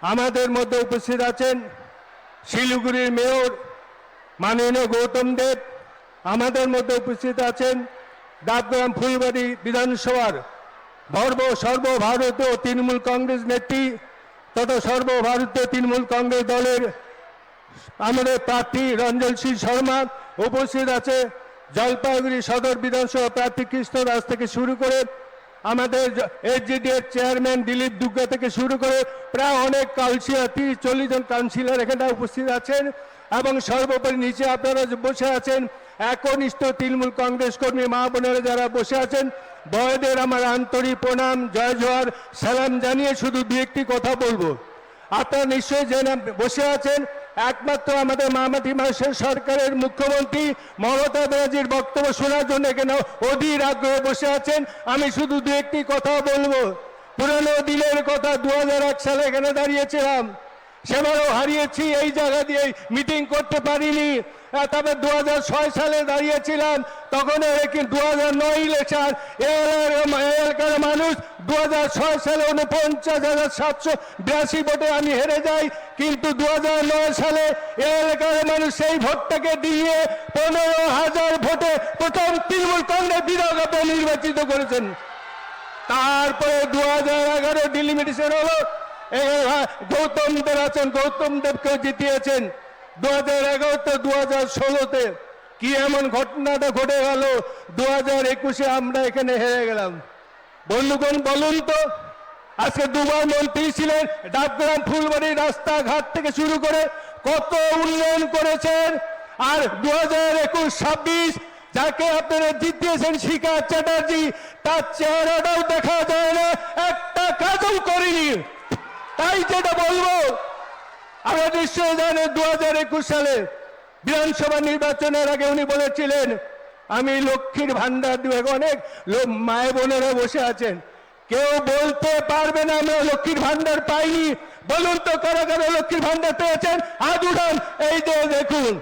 আমাদের মধ্যে উপস্থিত আছেন শিলিগুড়ির মেয়র মাননীয় গৌতম দেব, আমাদের মধ্যে উপস্থিত আছেন ডাবগ্রাম ফুলবাড়ি বিধানসভার সর্বভারতীয় তৃণমূল কংগ্রেস নেত্রী তথা সর্বভারতীয় তৃণমূল কংগ্রেস দলের আমাদের প্রার্থী রঞ্জন সিং শর্মা, উপস্থিত আছে জলপাইগুড়ি সদর বিধানসভা প্রার্থী কৃষ্ণ দাস থেকে শুরু করে আমাদের এসজিডিএর চেয়ারম্যান দিলীপ দুগ্গা থেকে শুরু করে প্রায় অনেক কাউন্সিলর 30-40 জন কাউন্সিলর এখানে উপস্থিত আছেন এবং সর্বোপরি নিচে আপনারা বসে আছেন একনিষ্ঠ তৃণমূল কংগ্রেস কর্মী মা বোনেরা যারা বসে আছেন, বড়দের আমার আন্তরিক প্রণাম, জয় জোহার, সালাম জানিয়ে শুধু দু একটি কথা বলবো। আপনারা নিশ্চয়ই জেনে বসে আছেন একমাত্র আমাদের মামাটি মানুষের সরকারের মুখ্যমন্ত্রী মমতা ব্যানার্জির বক্তব্য শোনার জন্য এখানে অধীর আগ্রহে বসে আছেন। আমি শুধু দু একটি কথা বলবো। পুরনো দিনের কথা, 2001 সালে এখানে দাঁড়িয়েছিলাম, সেবারও হারিয়েছি, এই জায়গা দিয়ে মিটিং করতে পারিনি। তবে 2006 সালে দাঁড়িয়েছিলাম, তখন 2009 ইলেকশন, এলাকার মানুষ 2006 সালে 49,782 ভোটে আমি হেরে যাই, কিন্তু 2009 সালে এলাকার মানুষ সেই ভোটটাকে দিয়ে 15,000 ভোটে প্রথম তৃণমূল কংগ্রেস বিধায়ক নির্বাচিত করেছেন। তারপরে 2011 ডিলিমিটেশন হলো, গৌতম দেব আছেন, গৌতম দেবকেও জিতিয়েছেন 2011 2016-তে। কি এমন ঘটনাটা ঘটে গেল 2021-এ আমরা এখানে হেরে গেলাম? বন্ধুগণ বলুন তো, আজকে দুবার মন্ত্রী ছিলেন, ডাবগ্রাম ফুলবাড়ি রাস্তাঘাট থেকে শুরু করে কত উন্নয়ন করেছেন। আর 2021-26 যাকে আপনারা জিতিয়েছেন শিখা চ্যাটার্জি, তার চেহারাটাও দেখা যায় না, একটা কাজও করেনি। তাই যেটা বলবো, আমরা নিশ্চয়ই জানেন 2021 সালে বিধানসভা নির্বাচনের আগে উনি বলেছিলেন আমি লক্ষ্মীর ভান্ডার দিব। অনেক মায়ে বোনেরা বসে আছেন, কেউ বলতে পারবে না আমরা লক্ষ্মীর ভান্ডার পাইনি। বলুন তো কারা কারা লক্ষ্মীর ভান্ডার পেয়েছেন, হাত উঠান। এই যে দেখুন,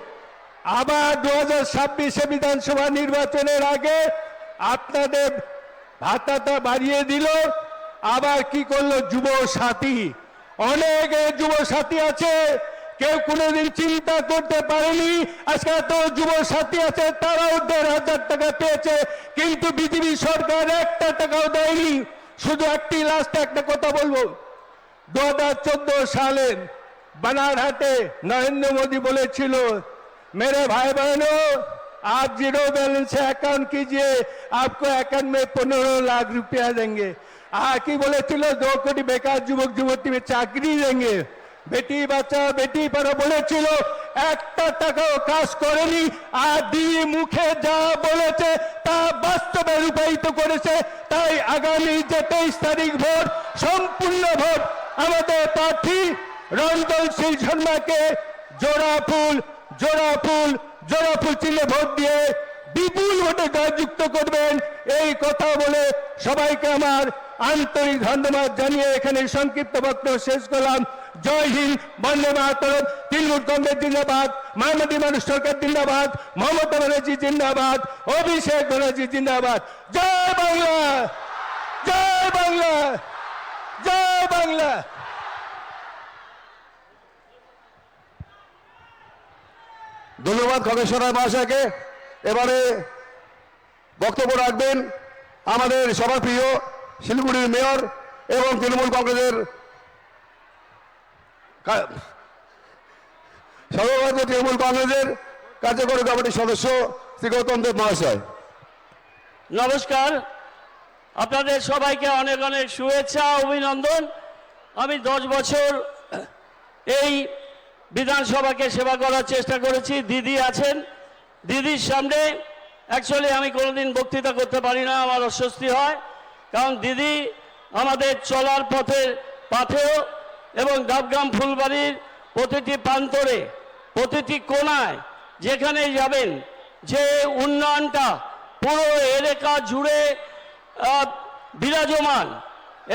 আবার 2026-এ বিধানসভা নির্বাচনের আগে আপনাদের ভাতাটা বাড়িয়ে দিল। আবার কি করলো, যুব সাথী। অনেক যুব সাথী আছে, কেউ কোনোদিন চিন্তা করতে পারেনি আজকে এত যুব সাথী আছে, তারাও 1,500 টাকা পেয়েছে, কিন্তু বিজেপি সরকার একটা টাকাও দেয়নি। শুধু লাস্ট একটা কথা বলবো, 2014 সালে বানারহাটে নরেন্দ্র মোদী বলেছিল मेरे भाई बहनों आप जीरो बैलेंस से अकाउंट कीजिए, आपको अकाउंट में 15 लाख रुपया देंगे। কি বলেছিল 2 কোটি বেকার যুবক যুবতী চাকরি দেंगे। বেটি বাঁচাও বেটি পড়াও বলেছিল, একটা টাকাও কাজ করেনি। আর দিয়ে মুখে যা বলেছে তা বাস্তবে রূপায়িত করেছে। তাই আগামী যে 23 তারিখ ভোট, সম্পূর্ণ ভোট আমাদের প্রার্থী রঞ্জন সিং শর্মাকে জোড়া ফুল চিহ্নে ভোট দিয়ে বিপুল ভোটে জয়যুক্ত করবেন। এই কথা বলে সবাইকে আমার আন্তরিক ধন্যবাদ জানিয়ে এখানে সংক্ষিপ্ত বক্তব্য শেষ করলাম। জয় হিন্দ, বন্দে মাতরম, তৃণমূল কংগ্রেস জিন্দাবাদ, মায়াবতী মানুষ সরকার জিন্দাবাদ, মমতা ব্যানার্জি জিন্দাবাদ, অভিষেক ব্যানার্জি জিন্দাবাদ। জয় বাংলা, জয় বাংলা, জয় বাংলা। ধন্যবাদ খগেশ্বর মহাশয়কে। এবারে বক্তব্য রাখবেন আমাদের সবার প্রিয় শিলিগুড়ির মেয়র এবং তৃণমূল কংগ্রেসের সর্বভারতীয় তৃণমূল কংগ্রেসের কার্যকরী কমিটির সদস্য শ্রী গৌতম দেব মহাশয়। নমস্কার, আপনাদের সবাইকে অনেক অনেক শুভেচ্ছা, অভিনন্দন। আমি 10 বছর এই বিধানসভাকে সেবা করার চেষ্টা করেছি। দিদি আছেন, দিদির সামনে অ্যাকচুয়ালি আমি কোনোদিন বক্তৃতা করতে পারি না, আমার অস্বস্তি হয়, কারণ দিদি আমাদের চলার পাথেও এবং ডাবগ্রাম ফুলবাড়ির প্রতিটি প্রান্তরে, প্রতিটি কোণায় যেখানেই যাবেন, যে উন্নয়নটা পুরো এলাকা জুড়ে বিরাজমান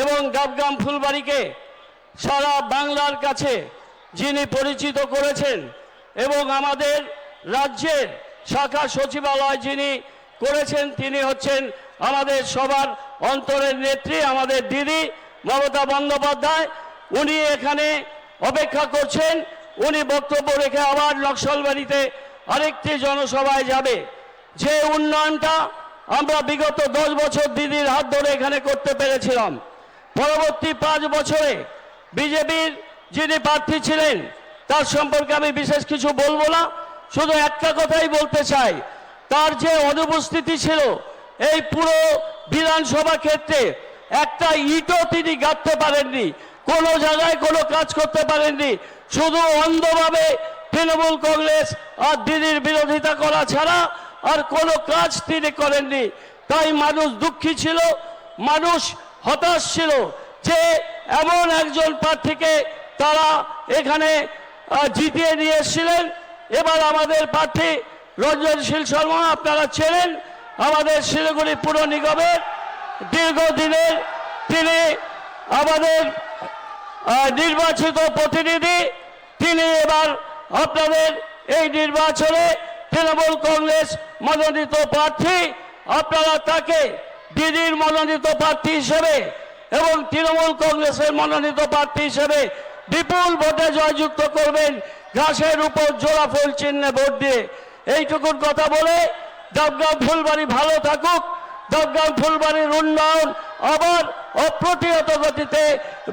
এবং ডাবগ্রাম ফুলবাড়িকে সারা বাংলার কাছে যিনি পরিচিত করেছেন এবং আমাদের রাজ্যের শাখা সচিবালয় যিনি করেছেন, তিনি হচ্ছেন আমাদের সবার অন্তরের নেত্রী, আমাদের দিদি মমতা বন্দ্যোপাধ্যায়। উনি এখানে অপেক্ষা করছেন। উনি বক্তব্য রেখে আবার নকশালবাড়িতে আরেকটি জনসভায় যাবে। যে উন্নয়নটা আমরা বিগত 10 বছর দিদির হাত ধরে এখানে করতে পেরেছিলাম, পরবর্তী 5 বছরে বিজেপির যিনি প্রার্থী ছিলেন তার সম্পর্কে আমি বিশেষ কিছু বলবো না, শুধু একটা কথাই বলতে চাই, তার যে অনুপস্থিতি ছিল এই পুরো বিধানসভা ক্ষেত্রে একটা ইটও তিনি গাঁথতে পারেননি, কোনো জায়গায় কোনো কাজ করতে পারেননি, শুধু অন্ধভাবে তৃণমূল কংগ্রেস আর দিদির বিরোধিতা করা ছাড়া আর কোনো কাজ তিনি করেননি। তাই মানুষ দুঃখী ছিল, মানুষ হতাশ ছিল যে এমন একজন প্রার্থীকে তারা এখানে জিতিয়ে নিয়ে এসেছিলেন। এবার আমাদের প্রার্থী রঞ্জনশীল শর্মা, আপনারা ছিলেন আমাদের শিলিগুড়ি পুর নিগমের দীর্ঘদিনের, তিনি আমাদের নির্বাচিত প্রতিনিধি, তিনি এবার আপনাদের এই নির্বাচনে তৃণমূল কংগ্রেস মনোনীত প্রার্থী। আপনারা তাকে দিদির মনোনীত প্রার্থী হিসেবে এবং তৃণমূল কংগ্রেসের মনোনীত প্রার্থী হিসেবে বিপুল ভোটে জয়যুক্ত করবেন, ঘাসের উপর জোড়া ফুল চিহ্নে ভোট দিয়ে। এইটুকুন কথা বলে দমদম ফুলবাড়ি ভালো থাকুক, দমদম ফুলবাড়ির উন্নয়ন আবার অপ্রতিহত গতিতে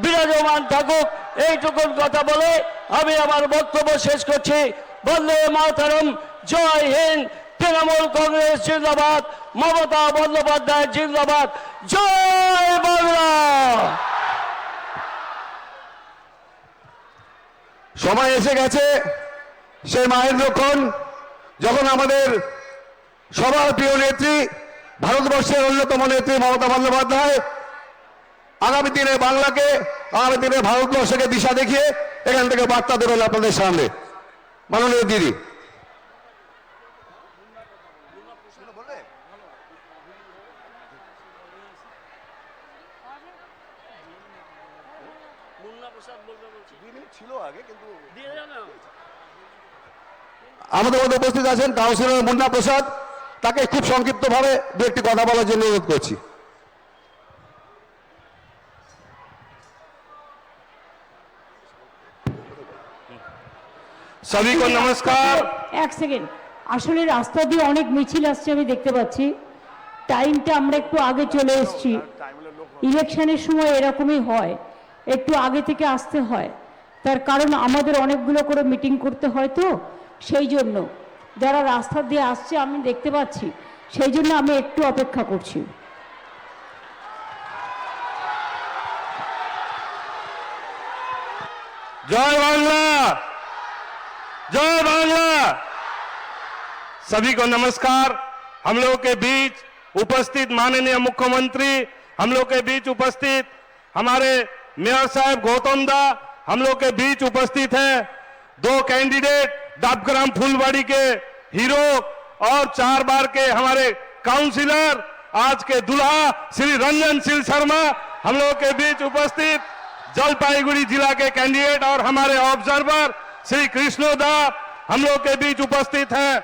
বিরাজমান থাকুক, এইটুকুন কথা বলে আমি আমার বক্তব্য শেষ করছি। বন্দে মাতরম, জয় হিন্দ, তৃণমূল কংগ্রেস জিন্দাবাদ, মমতা বন্দ্যোপাধ্যায় জিন্দাবাদ, জয় বাংলা। সময় এসে গেছে সেই মায়ের লক্ষণ, যখন আমাদের সবার প্রিয় নেত্রী, ভারতবর্ষের অন্যতম নেত্রী মমতা বন্দ্যোপাধ্যায় আগামী দিনে বাংলাকে, আগামী দিনে ভারতবর্ষকে দিশা দেখিয়ে এখান থেকে বার্তা দেবেন আপনাদের সামনে। মাননীয় দিদি। আমাদের মধ্যে উপস্থিত আছেন কাউন্সিলর মুন্না প্রসাদ, তাকে খুব সংক্ষিপ্তভাবে দু একটি কথা বলার জন্য অনুরোধ করছি। सभी को नमस्कार। এক সেকেন্ড, আসলে রাস্তা দিয়ে অনেক মিছিল আসছে আমি দেখতে পাচ্ছি, টাইমটা আমরা একটু আগে চলে এসেছি। ইলেকশনের সময় এরকমই হয়, একটু আগে থেকে আসতে হয়, তার কারণ আমাদের অনেকগুলো করে মিটিং করতে হয়, তো সেই জন্য যারা রাস্তা দিয়ে আসছে আমি দেখতে পাচ্ছি, সেই জন্য আমি একটু অপেক্ষা করছি। जय बांग्ला, जय बांग्ला। सभी को नमस्कार। हम लोग के बीच उपस्थित माननीय मुख्यमंत्री, हम लोग के बीच उपस्थित हमारे मेयर साहब गौतम दा हम लोग के बीच उपस्थित हैं। 2 कैंडिडेट डबग्राम फुलबाड़ी के हीरो और 4 बार के हमारे काउंसिलर, आज के दुल्हा श्री रंजनशील शर्मा हम लोग के बीच उपस्थित, जलपाईगुड़ी जिला के कैंडिडेट और हमारे ऑब्जर्वर श्री कृष्णोदा हम लोग के बीच उपस्थित हैं।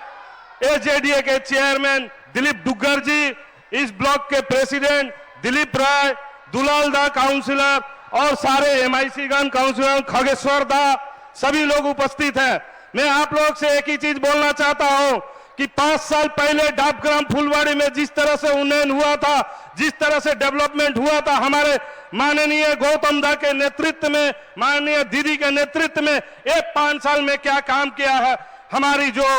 एजेडीए के चेयरमैन दिलीप डुग्गर जी, इस ब्लॉक के प्रेसिडेंट दिलीप राय, दुलाल दा काउंसिलर और सारे एमआईसी गण काउंसिलर खगेश्वर दा, सभी लोग उपस्थित हैं। मैं आप लोग से एक ही चीज बोलना चाहता हूं कि 5 साल पहले डबग्राम फुलबाड़ी में जिस तरह से उन्नयन हुआ था, जिस तरह से डेवलपमेंट हुआ था, हमारे माननीय गौतम दा के नेतृत्व में, माननीय दीदी के नेतृत्व में, ये 5 साल में क्या काम किया है। हमारी जो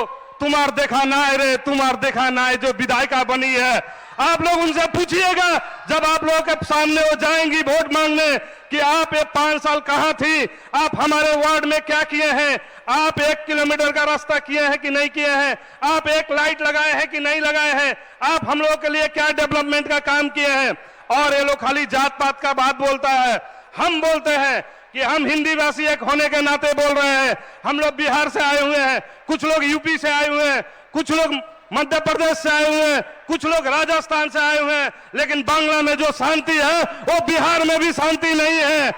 तुम्हार देखा ना रे तुम्हार देखा ना जो विधायिका बनी है, आप लोग उनसे पूछिएगा जब आप लोगों के सामने वो जाएंगी वोट मांगने कि आप ये 5 साल कहां थी, आप हमारे वार्ड में क्या किए हैं, आप 1 किलोमीटर का रास्ता किए हैं कि नहीं किए हैं, आप 1 लाइट लगाए हैं कि नहीं लगाए हैं, आप हम लोगों के लिए क्या डेवलपमेंट का काम किए हैं। और ये लोग खाली जात पात का बात बोलता है। हम बोलते हैं कि हम हिंदी भाषी एक होने के नाते बोल रहे हैं। हम लोग बिहार से आए हुए हैं, कुछ लोग यूपी से आए हुए हैं, कुछ लोग मध्य प्रदेश से आए हुए हैं, कुछ लोग राजस्थान से आए हुए हैं, लेकिन बांग्ला में जो शांति है वो बिहार में भी शांति नहीं है।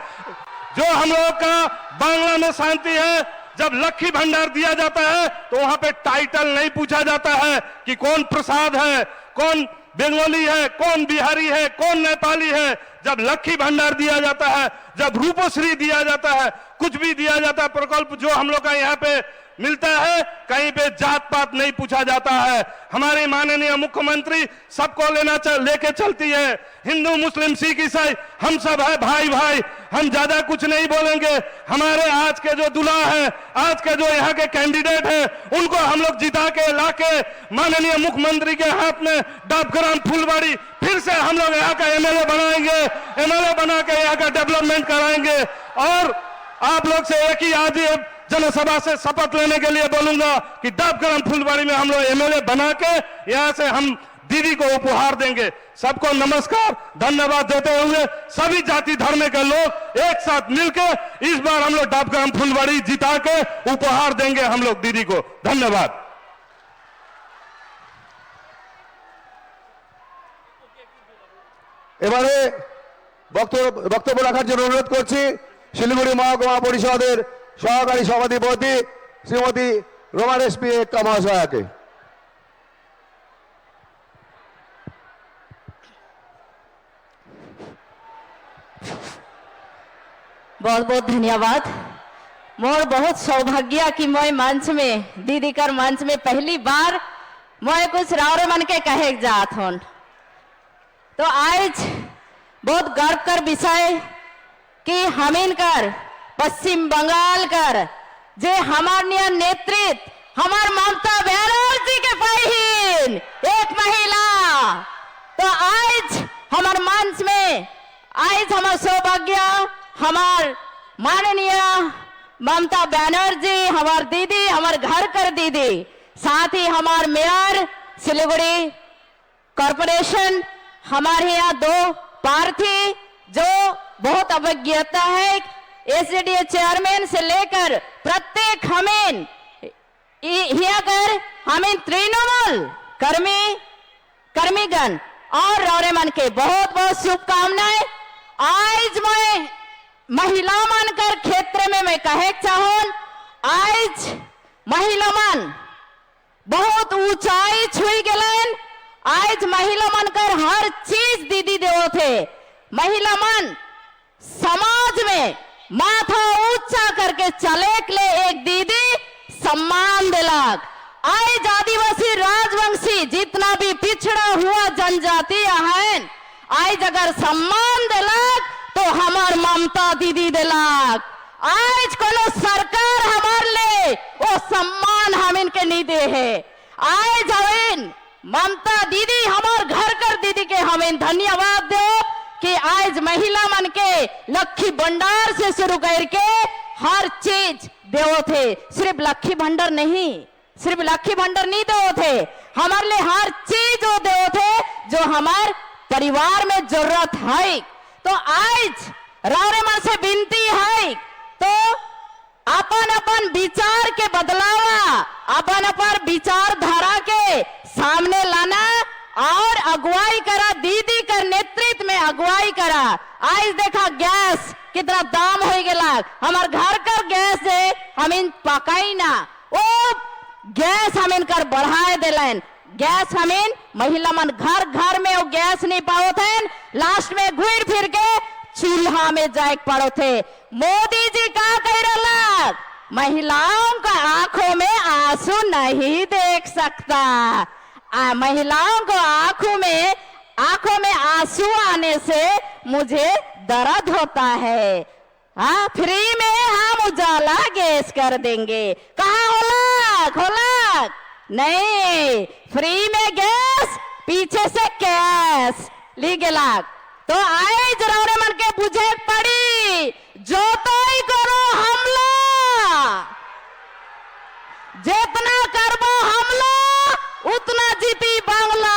जो हम लोग का बांग्ला में शांति है, जब लक्ष्मी भंडार दिया जाता है तो वहां पे टाइटल नहीं पूछा जाता है कि कौन प्रसाद है, कौन बंगाली है, कौन बिहारी है, कौन नेपाली है। जब लक्ष्मी भंडार दिया जाता है, जब रूपश्री दिया जाता है, कुछ भी दिया जाता है प्रकल्प जो हम लोग का यहाँ पे मिलता है, कहीं पे जात पात नहीं पूछा जाता है। हमारे माननीय मुख्यमंत्री सबको लेके चलती है, हिंदू मुस्लिम सिख ईसाई हम सब है भाई भाई। हम ज्यादा कुछ नहीं बोलेंगे। हमारे आज के जो दूल्हा है, आज के जो यहाँ के कैंडिडेट है, उनको हम लोग जिता के लाके माननीय मुख्यमंत्री के हाथ में डाबग्राम फुलबाड़ी फिर से हम लोग यहाँ का एमएलए बनाएंगे, एमएलए बना के यहाँ का डेवलपमेंट कराएंगे। और आप लोग से एक ही आज जनसभा से शपथ लेने के लिए बोलूंगा कि डाबग्राम फुलबाड़ी में हम लोग एमएलए बना के यहाँ से हम दीदी को उपहार देंगे। सबको नमस्कार, धन्यवाद देते हुए सभी जाति धर्म के लोग एक साथ मिलकर इस बार हम लोग डाबग्राम फुलबाड़ी जिता के उपहार देंगे हम लोग दीदी को। धन्यवाद। এবারে বক্তব্য রাখার জন্য অনুরোধ করছি শিলিগুড়ি মহকুমা পরিষদের সহকারী সভাধিপতি শ্রীমতী রোমান এসপি একটা মহাশয়াকে। बहुत बहुत धन्यवाद। मोर बहुत सौभाग्य कि मैं मंच में दीदी कर मंच में पहली बार मैं कुछ रावरे मन के कहे जात हूं। तो आज बहुत गर्व कर विषय कि हमीन कर पश्चिम बंगाल कर जे हमार नेतृत्व हमार ममता बनर्जी के बहन एक महिला। तो आज हमार मंच में आज हमार सौभाग्य हमार माननीय ममता बनर्जी हमार दीदी, हमार घर कर दीदी, साथ ही हमार मेयर सिलीगुड़ी कॉरपोरेशन, हमारे यहाँ 2 प्रार्थी जो बहुत अभिज्ञता है, एसडीए चेयरमैन से लेकर प्रत्येक हमें यहाँ कर हमें तृणमूल कर्मीगण और रौरे मन के बहुत बहुत शुभकामनाएं। आज मैं महिला मन कर क्षेत्र में मैं कहे चाहूं, आज महिला मन बहुत ऊंचाई छुई गलन। आज महिला मन कर हर चीज दीदी देव थे। महिला मन समाज में माथा ऊंचा करके चले के लिए एक दीदी सम्मान दिलाक। आज आदिवासी राजवंशी जितना भी पिछड़ा हुआ जनजाति है, आज अगर सम्मान दिलाक तो हमार ममता दीदी दिलाक। आज कोनो सरकार हमार ले वो सम्मान हम इनके नहीं दे है। आज हमें ममता दीदी हमार घर कर दीदी के हमें धन्यवाद दो कि आज महिला मन के लक्ष्मी भंडार से शुरू करके हर चीज देव थे। सिर्फ लक्ष्मी भंडार नहीं, सिर्फ लक्ष्मी भंडार नहीं देव थे, हमारे लिए हर चीज वो देव थे जो हमार परिवार में जरूरत है। तो आज रावरे मन से विनती है तो अपन अपन विचार के बदलावा, अपन अपन विचारधारा के सामने लाना और अगुवाई करा, दीदी का नेतृत्व में अगुवाई करा। आज देखा गैस कितना दाम हो गया, हमार घर का गैस है हम इन पकाई ना, वो गैस हम इनकर बढ़ाए दिलन। गैस हमें महिला मन घर घर में वो गैस नहीं पाओ थे, लास्ट में घूर फिर के चूल्हा में जाए पड़ो थे। मोदी जी का कह रहा, महिलाओं का आंखों में आंसू नहीं देख सकता। महिलाओं को आंखों में आंसू आने से मुझे दर्द होता है। हाँ, फ्री में हम उजाला गैस कर देंगे। कहाँ होलक नहीं, फ्री में गैस पीछे से कैश ली गेलाक। तो आए जरावरे मन के बुझे पड़ी जो तो ही करो हमला, जितना करबो हमला उतना जीती बांग्ला।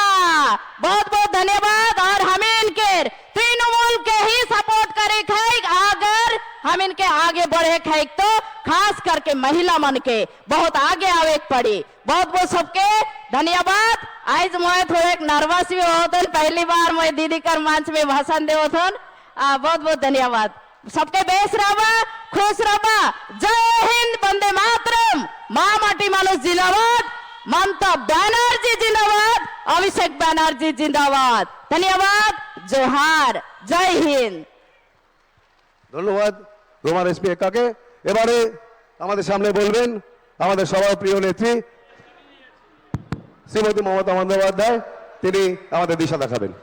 बहुत बहुत धन्यवाद। और हमें इनके तृणमूल के ही सपोर्ट करे खाएग, अगर हम इनके आगे बढ़े खाएग तो खास करके महिला मन के बहुत आगे आवे पड़ी। बहुत बहुत सबके धन्यवाद। आज मैं थोड़े नर्वस भी होते, पहली बार मैं दीदी कर मंच में भाषण दे बहुत बहुत धन्यवाद। सबके बेस रहा, खुश रहा। जय हिंद, वंदे मातरम, माँ माटी मानुष जिंदाबाद। ममता बनर्जी जिंदाबाद, अभिषेक बनर्जी जिंदाबाद। धन्यवाद, जोहार, जय हिंद। ধন্যবাদ রোমান এসপি একাকে। এবারে আমাদের সামনে বলবেন আমাদের সবার প্রিয় নেত্রী শ্রীমতী মমতা বন্দ্যোপাধ্যায়, তিনি আমাদের দিশা দেখাবেন।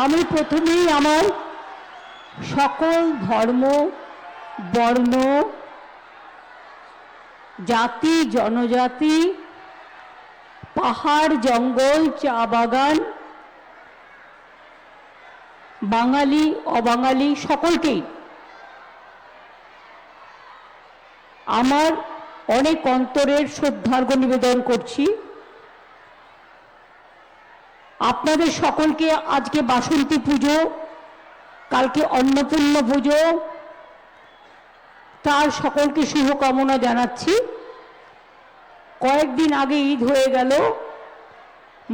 আমি প্রথমেই আমার সকল ধর্ম, বর্ণ, জাতি, জনজাতি, পাহাড়, জঙ্গল, চা বাগান, বাঙালি, অবাঙালি সকলকেই আমার অনেক অন্তরের শ্রদ্ধার্ঘ্য নিবেদন করছি। আপনাদের সকলকে আজকে বাসন্তী পুজো, কালকে অন্নপূর্ণা পুজো, তার সকলকে শুভকামনা জানাচ্ছি। কয়েকদিন আগে ঈদ হয়ে গেল,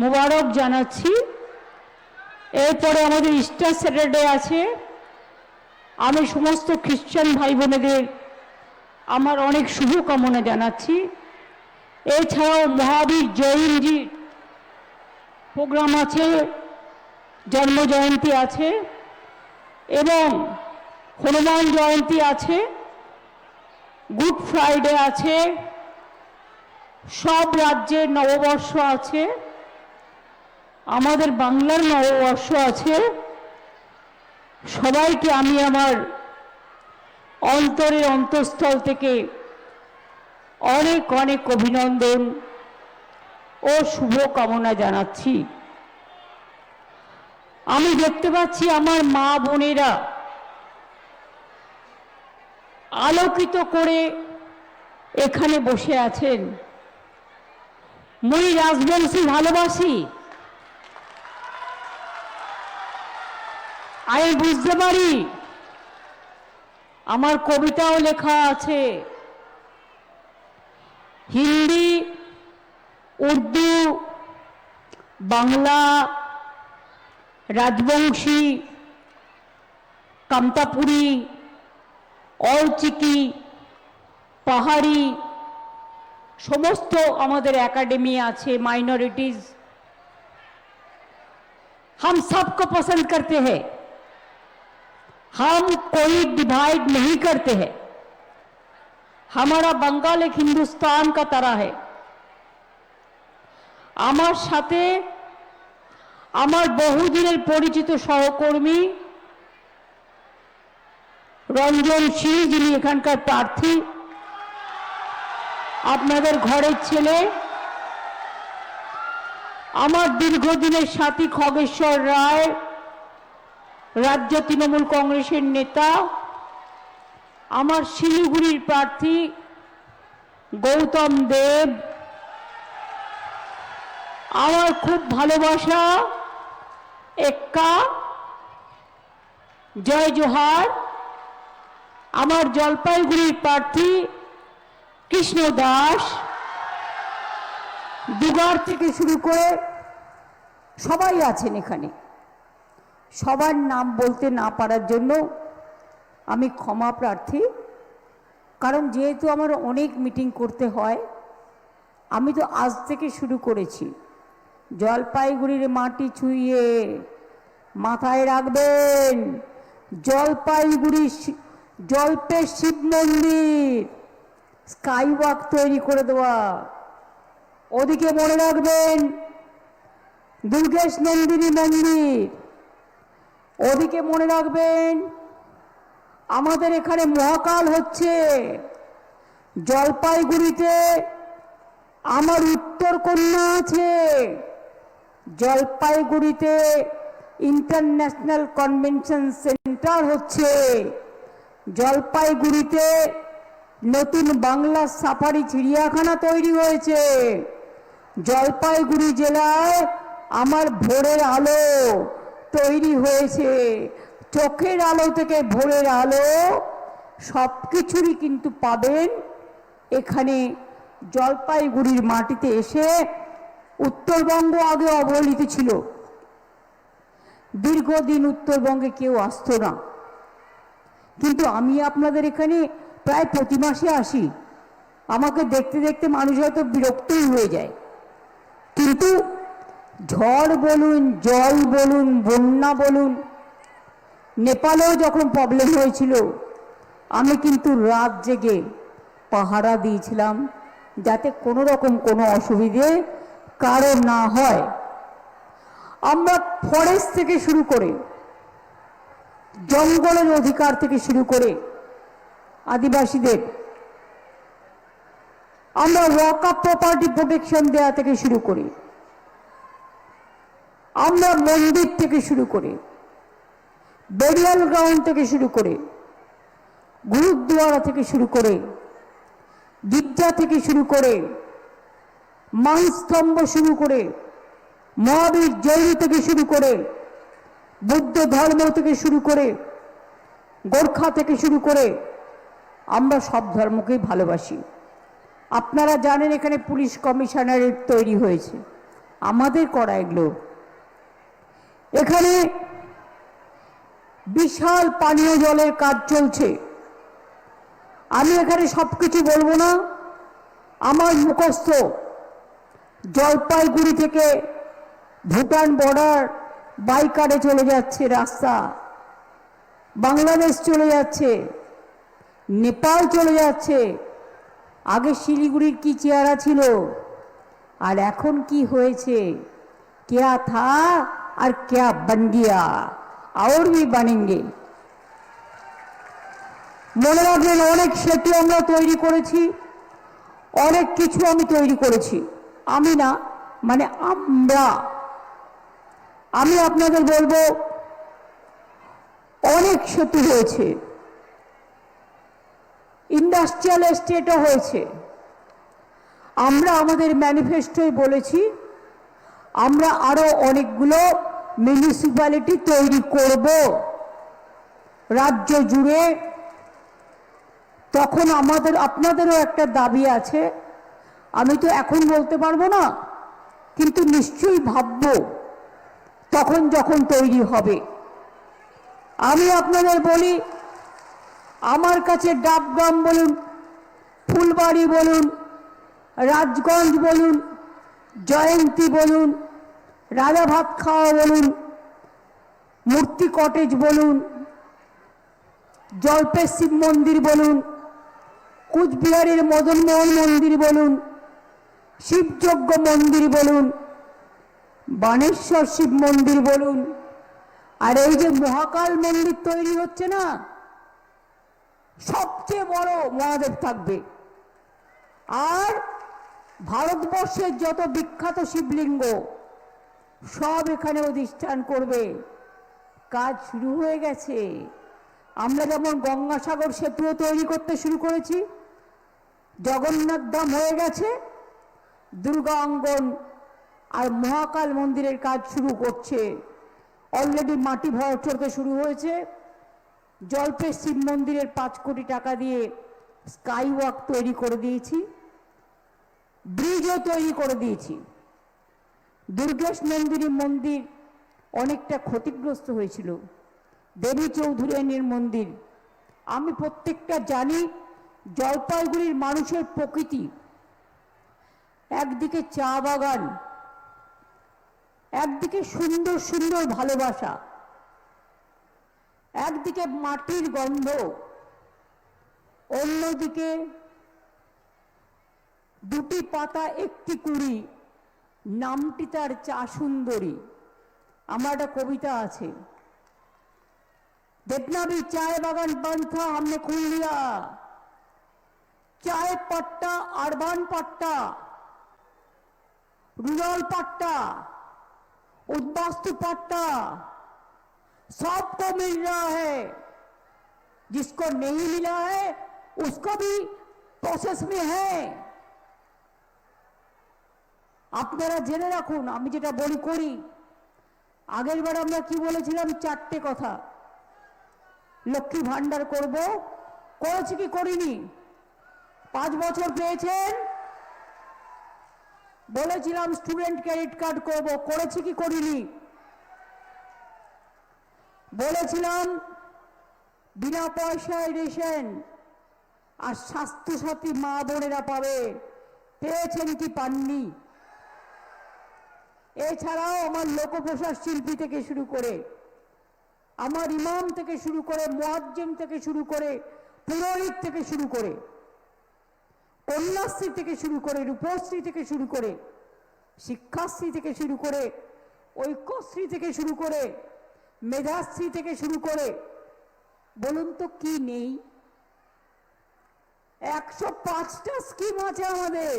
মোবারক জানাচ্ছি। এরপরে আমাদের ইস্টার স্যাটারডে আছে। আমি সমস্ত খ্রিস্টান ভাই বোনেদের আমার অনেক শুভকামনা জানাচ্ছি। এছাড়াও মহাবীর জয়ন্তী প্রোগ্রাম আছে, জন্ম জয়ন্তী আছে এবং হনুমান জয়ন্তী আছে, গুড ফ্রাইডে আছে, সব রাজ্যের নববর্ষ আছে, আমাদের বাংলার নববর্ষ আছে। সবাইকে আমি আমার অন্তরের অন্তঃস্থল থেকে অনেক অনেক অভিনন্দন ও শুভকামনা জানাচ্ছি। আমি দেখতে পাচ্ছি আমার মা বোনেরা আলোকিত করে এখানে বসে আছেন। মুই রাজবংশী ভালোবাসি, আমি বুঝতে পারি, আমার কবিতাও লেখা আছে। হিন্দি, উর্দু, বাংলা, রাজবংশী, কামতাপুরি, অলচিকি, পাহাড়ি সমস্ত আমাদের একাডেমি আছে। माइनॉरिटीज हम सबको पसंद करते हैं, हम कोई डिवाइड नहीं करते हैं। हमारा बंगाल एक हिंदुस्तान का तरह है। আমার সাথে আমার বহুদিনের পরিচিত সহকর্মী রঞ্জন সিং, যিনি এখানকার প্রার্থী, আপনাদের ঘরের ছেলে। আমার দীর্ঘদিনের সাথী খগেশ্বর রায়, রাজ্য তৃণমূল কংগ্রেসের নেতা। আমার শিলিগুড়ির প্রার্থী গৌতম দেব। আমার খুব ভালোবাসা এক্কা, জয় জোহার। আমার জলপাইগুড়ির প্রার্থী কৃষ্ণ দাস। দুগার থেকে শুরু করে সবাই আছেন এখানে। সবার নাম বলতে না পারার জন্য আমি ক্ষমা প্রার্থী, কারণ যেহেতু আমার অনেক মিটিং করতে হয়। আমি তো আজ থেকে শুরু করেছি। জলপাইগুড়ির মাটি ছুঁয়ে মাথায় রাখবেন, জলপাইগুড়ি জলপে শিব মন্দির, স্কাই ওয়াক তৈরি করে দেওয়া। ওদিকে মনে রাখবেন দুর্গেশ নন্দিনী মন্দির। ওদিকে মনে রাখবেন আমাদের এখানে মহাকাল হচ্ছে। জলপাইগুড়িতে আমার উত্তর কন্যা আছে। জলপাইগুড়িতে ইন্টারন্যাশনাল কনভেনশন সেন্টার হচ্ছে। জলপাইগুড়িতে নতুন বাংলা সাফারি চিড়িয়াখানা তৈরি হয়েছে। জলপাইগুড়ি জেলায় আমার ভোরের আলো তৈরি হয়েছে। চোখের আলো থেকে ভোরের আলো সব কিছুরই কিন্তু পাবেন এখানে জলপাইগুড়ির মাটিতে এসে উত্তরবঙ্গ আগে অবহেলিত ছিল, দীর্ঘদিন উত্তরবঙ্গে কেউ আসতো না, কিন্তু আমি আপনাদের এখানে প্রায় প্রতি মাসে আসি। আমাকে দেখতে দেখতে মানুষ হয়তো বিরক্তই হয়ে যায়, কিন্তু ঝড় বলুন, জল বলুন, বন্যা বলুন, নেপালেও যখন প্রবলেম হয়েছিল আমি কিন্তু রাত জেগে পাহারা দিয়েছিলাম যাতে কোনো রকম কোনো অসুবিধে কারো না হয়। আমরা ফরেস্ট থেকে শুরু করে, জঙ্গলের অধিকার থেকে শুরু করে আদিবাসীদের, আমরা ওয়াক আপ প্রপার্টি প্রোটেকশন দেওয়া থেকে শুরু করে, আমরা মন্দির থেকে শুরু করে, বেরিয়াল গ্রাউন্ড থেকে শুরু করে, গুরুদ্বারা থেকে শুরু করে, গির্জা থেকে শুরু করে, মানস্তম্ভ শুরু করে, মহাবীর জৈন থেকে শুরু করে, বুদ্ধ ধর্ম থেকে শুরু করে, গোর্খা থেকে শুরু করে, আমরা সব ধর্মকেই ভালোবাসি। আপনারা জানেন এখানে পুলিশ কমিশনারেট তৈরি হয়েছে, আমাদের করা এগুলো। এখানে বিশাল পানীয় জলের কাজ চলছে। আমি এখানে সবকিছু বলবো না, আমার মুখস্থ জলপাইগুড়ি থেকে ভুটান বর্ডার বাইকারে চলে যাচ্ছে রাস্তা, বাংলাদেশ চলে যাচ্ছে, নেপাল চলে যাচ্ছে। আগে শিলিগুড়ির কি চেহারা ছিল আর এখন কি হয়েছে, क्या था और क्या बन गया और भी बनेंगे। মনে রাখবেন, অনেক সেতু আমরা তৈরি করেছি, অনেক কিছু আমি তৈরি করেছি, আমি না মানে আমরা। আমি আপনাদের বলবো অনেক সেতু হয়েছে, ইন্ডাস্ট্রিয়াল এস্টেটও হয়েছে। আমরা আমাদের ম্যানিফেস্টোয় বলেছি আমরা আরো অনেকগুলো মিউনিসিপ্যালিটি তৈরি করব রাজ্য জুড়ে। তখন আপনাদেরও একটা দাবি আছে, আমি তো এখন বলতে পারবো না, কিন্তু নিশ্চয়ই ভাববো তখন যখন তৈরি হবে। আমি আপনাদের বলি, আমার কাছে ডাবগ্রাম বলুন, ফুলবাড়ি বলুন, রাজগঞ্জ বলুন, জয়ন্তী বলুন, রাজাভাত খাওয়া বলুন, মূর্তি কটেজ বলুন, জল্পের শিব মন্দির বলুন, কুচবিহারের মদনমোহন মন্দির বলুন, শিবযজ্ঞ মন্দির বলুন, বানেশ্বর শিব মন্দির বলুন, আর এই যে মহাকাল মন্দির তৈরি হচ্ছে না, সবচেয়ে বড় মহাদেব থাকবে। আর ভারতবর্ষের যত বিখ্যাত শিবলিঙ্গ সব এখানে অধিষ্ঠান করবে। কাজ শুরু হয়ে গেছে। আমরা যেমন গঙ্গাসাগর সেতুও তৈরি করতে শুরু করেছি, জগন্নাথ ধাম হয়ে গেছে, দুর্গা অঙ্গন আর মহাকাল মন্দিরের কাজ শুরু করছে। অলরেডি মাটি ভরাতে শুরু হয়েছে। জল্পের শিব মন্দিরের 5 কোটি টাকা দিয়ে স্কাই ওয়াক তৈরি করে দিয়েছি, ব্রিজও তৈরি করে দিয়েছি। দুর্গেশ নন্দিনী মন্দির অনেকটা ক্ষতিগ্রস্ত হয়েছিল, দেবী চৌধুরানীর মন্দির। আমি প্রত্যেকটা জানি জলপাইগুড়ির মানুষের প্রকৃতি, একদিকে চা বাগান, একদিকে সুন্দর সুন্দর ভালোবাসা, একদিকে মাটির গন্ধ, অন্যদিকে দুটি পাতা একটি কুড়ি, নামটি তার চা সুন্দরী। আমার একটা কবিতা আছে, देखना भी चाय बागान बंद था हमने खोल लिया, चाय पट्टा, अर्बन पट्टा, रूरल पट्टा, उद्वास्तु पट्टा सबको मिल रहा है, जिसको नहीं मिला है उसको भी प्रोसेस में है। আপনারা জেনে রাখুন, আমি যেটা বলি করি। আগের বার আমরা কি বলেছিলাম? 4টে কথা। লক্ষ্মী ভান্ডার করব, করেছি কি করিনি? 5 বছর পেয়েছেন, বলেছিলাম স্টুডেন্ট ক্রেডিট কার্ড করব, করেছি কি করিনি? বলেছিলাম বিনা পয়সায় রেশন আর স্বাস্থ্যসাথী মা বোনেরা পাবে, পেয়েছেন কি পাননি? এছাড়াও আমার লোকপ্রশাস শিল্পী থেকে শুরু করে, আমার ইমাম থেকে শুরু করে, মুয়াজ্জিম থেকে শুরু করে, পুরোহিত থেকে শুরু করে, কন্যাশ্রী থেকে শুরু করে, রূপশ্রী থেকে শুরু করে, শিক্ষাশ্রী থেকে শুরু করে, ঐক্যশ্রী থেকে শুরু করে, মেধাশ্রী থেকে শুরু করে, বলুন তো কি নেই? 105টা স্কিম আছে আমাদের।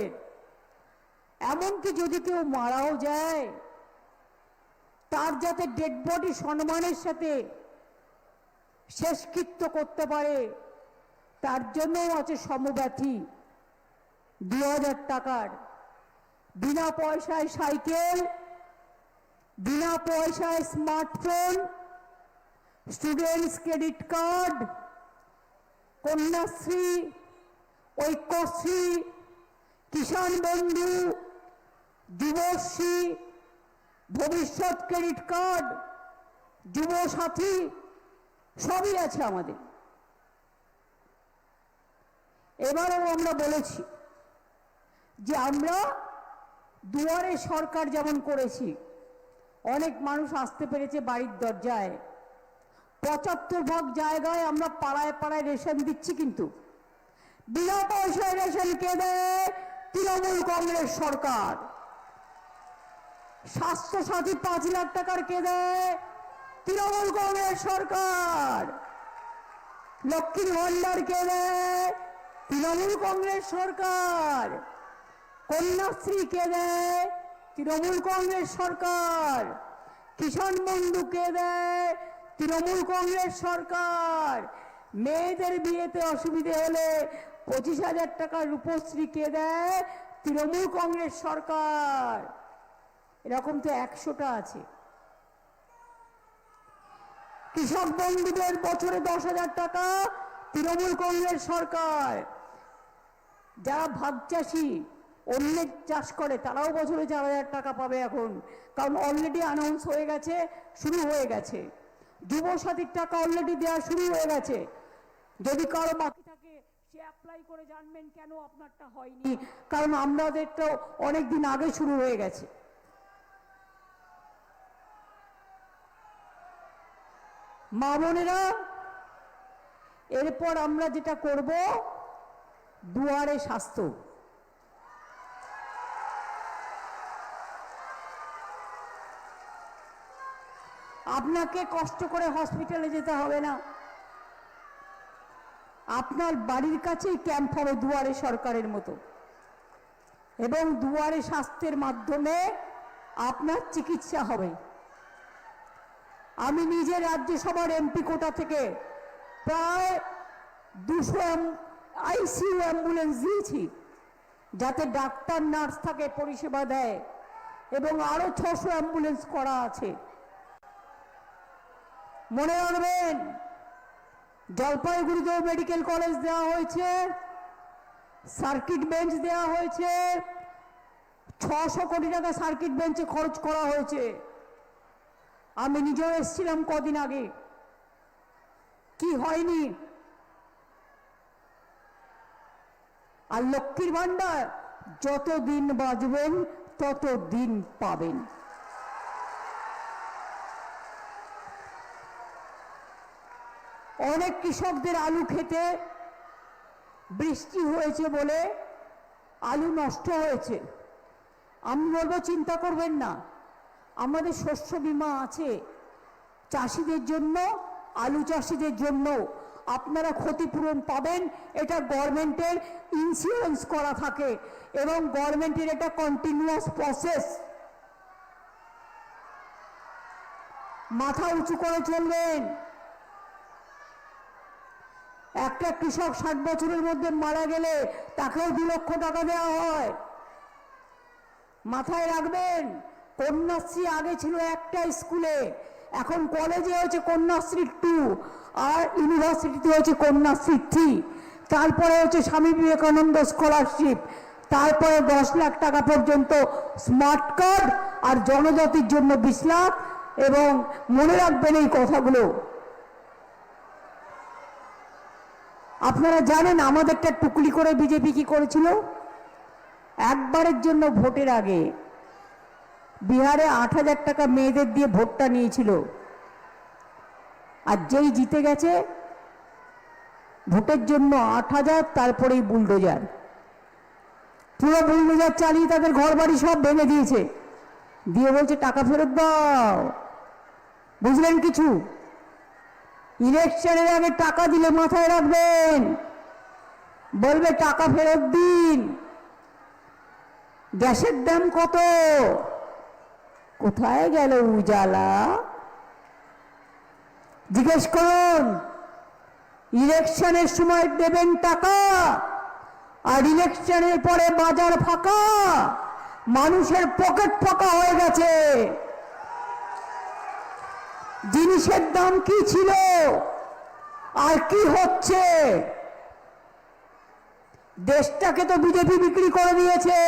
এমনকি যদি কেউ মারাও যায়, তার যাতে ডেড বডি সম্মানের সাথে শেষকৃত্য করতে পারে, তার জন্যও আছে সমব্যথী 2000 টাকার, বিনা পয়সায় সাইকেল, বিনা পয়সায় smartphone, students credit card, Kanyashree, Aikyashree, Kisan Bandhu, Yuvashree, ভবিষ্যৎ ক্রেডিট কার্ড, যুব সাথী, সবই আছে আমাদের। এবারেও আমরা বলেছি যে আমরা দুয়ারে সরকার যেমন করেছি, অনেক মানুষ আসতে পেরেছে বাড়ির দরজায়। 75 জায়গায় আমরা পাড়ায় পাড়ায় রেশন দিচ্ছি, কিন্তু বিনা পয়সায় রেশন কে দেয়? তৃণমূল কংগ্রেস সরকার। স্বাস্থ্যসাথী 5 লাখ টাকার কে দেয়? তৃণমূল কংগ্রেস সরকার। লক্ষ্মীর ভান্ডার কে দেয়? তৃণমূল কংগ্রেস সরকার। কন্যাশ্রী কে দেয়? তৃণমূল কংগ্রেস সরকার। কিষাণ বন্ধু কে দেয়? তৃণমূল কংগ্রেস সরকার। মেয়েদের বিয়েতে অসুবিধে হলে 25,000 টাকা রূপশ্রী কে দেয়? তৃণমূল কংগ্রেস সরকার। এরকম তো 100টা আছে। কৃষক বন্ধুদের বছরে 10,000 টাকা, তৃণমূল কংগ্রেস সরকার। যারা ভাগ চাষি, অন্যের চাষ করে, তারাও বছরে 4,000 টাকা পাবে এখন, কারণ অলরেডি অ্যানাউন্স হয়ে গেছে, শুরু হয়ে গেছে। যুব সাথীর টাকা অলরেডি দেওয়া শুরু হয়ে গেছে। যদি কারো বাকি থাকে সে অ্যাপ্লাই করে জানবেন কেন আপনারটা হয়নি, কারণ আমাদেরটা অনেক দিন আগে শুরু হয়ে গেছে। মা বোনেরা, এরপর আমরা যেটা করব, দুয়ারে স্বাস্থ্য। আপনাকে কষ্ট করে হসপিটালে যেতে হবে না, আপনার বাড়ির কাছেই ক্যাম্প হবে দুয়ারে সরকারের মতো, এবং দুয়ারে স্বাস্থ্যের মাধ্যমে আপনার চিকিৎসা হবে। আমি নিজে রাজ্যসভার এমপি কোটা থেকে প্রায় 200 আইসিইউ অ্যাম্বুলেন্স দিয়েছি, যাতে ডাক্তার নার্স থাকে, পরিষেবা দেয়, এবং আরো 600 অ্যাম্বুলেন্স করা আছে। মনে রাখবেন, জলপাইগুড়িতেও মেডিকেল কলেজ দেওয়া হয়েছে, সার্কিট বেঞ্চ দেওয়া হয়েছে, 600 কোটি টাকা সার্কিট বেঞ্চে খরচ করা হয়েছে। আমি নিজেও এসেছিলাম কদিন আগে, কি হয়নি। আর লক্ষ্মীর ভান্ডার যত দিন বাঁচবেন তত দিন পাবেন। অনেক কৃষকদের আলু খেতে বৃষ্টি হয়েছে বলে আলু নষ্ট হয়েছে। আমি বলবো চিন্তা করবেন না, আমাদের শস্য বীমা আছে চাষিদের জন্য, আলু চাষিদের জন্য। আপনারা ক্ষতিপূরণ পাবেন, এটা গভর্নমেন্টের ইন্স্যুরেন্স করা থাকে, এবং গভর্নমেন্টের এটা কন্টিনিউয়াস প্রসেস। মাথা উঁচু করে চলবেন। একটা কৃষক 60 বছরের মধ্যে মারা গেলে তাকেও 2 লক্ষ টাকা দেওয়া হয়। মাথায় রাখবেন, কন্যাশ্রী আগে ছিল একটা স্কুলে, এখন কলেজে হয়েছে কন্যাশ্রী 2, আর ইউনিভার্সিটিতে হয়েছে কন্যাশ্রী 3, তারপরে হচ্ছে স্বামী বিবেকানন্দ স্কলারশিপ, তারপরে 10 লাখ টাকা পর্যন্ত স্মার্ট কার্ড, আর জনজাতির জন্য 20 লাখ। এবং মনে রাখবেন এই কথাগুলো, আপনারা জানেন আমাদেরটা টুকলি করে বিজেপি কি করেছিল? একবারের জন্য ভোটের আগে বিহারে 8,000 টাকা মেয়েদের দিয়ে ভোটটা নিয়েছিল, আর যেই জিতে গেছে ভোটের জন্য 8,000, তারপরেই বুলডোজার, পুরো বুলডোজার চালিয়ে তাদের ঘর বাড়ি সব ভেঙে দিয়েছে, দিয়ে বলছে টাকা ফেরত দাও। বুঝলেন কিছু? ইলেকশনের আগে টাকা দিলে মাথায় রাখবেন, বলবে টাকা ফেরত দিন। গ্যাসের দাম কত? কোথায় গেল উজালা? জিজ্ঞেস করুন। ইলেকশনের সময় দেবেন টাকা, আর ইলেকশনের পরে বাজার ফাঁকা, মানুষের পকেট ফাঁকা হয়ে গেছে। জিনিসের দাম কি ছিল আর কি হচ্ছে? দেশটাকে তো বিজেপি বিক্রি করে দিয়েছে।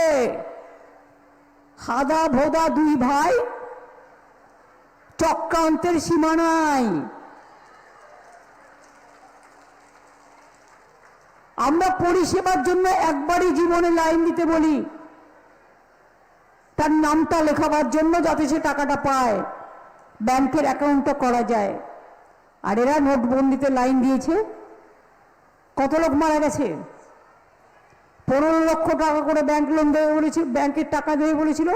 হাদা ভোদা দুই ভাই, চক্রান্তের সীমা নাই। আমরা পরিষেবার জন্য একবারই জীবনে লাইন দিতে বলি, তার নামটা লেখাবার জন্য, যাতে সে টাকাটা পায়, ব্যাংকের অ্যাকাউন্টটা করা যায়। আর এরা নোটবন্দিতে লাইন দিয়েছে। কত লোক মারা গেছে? 15 লক্ষ টাকা করে ব্যাংক লোন দেবে বলেছিল, ব্যাংকের টাকা দেবে বলেছিল।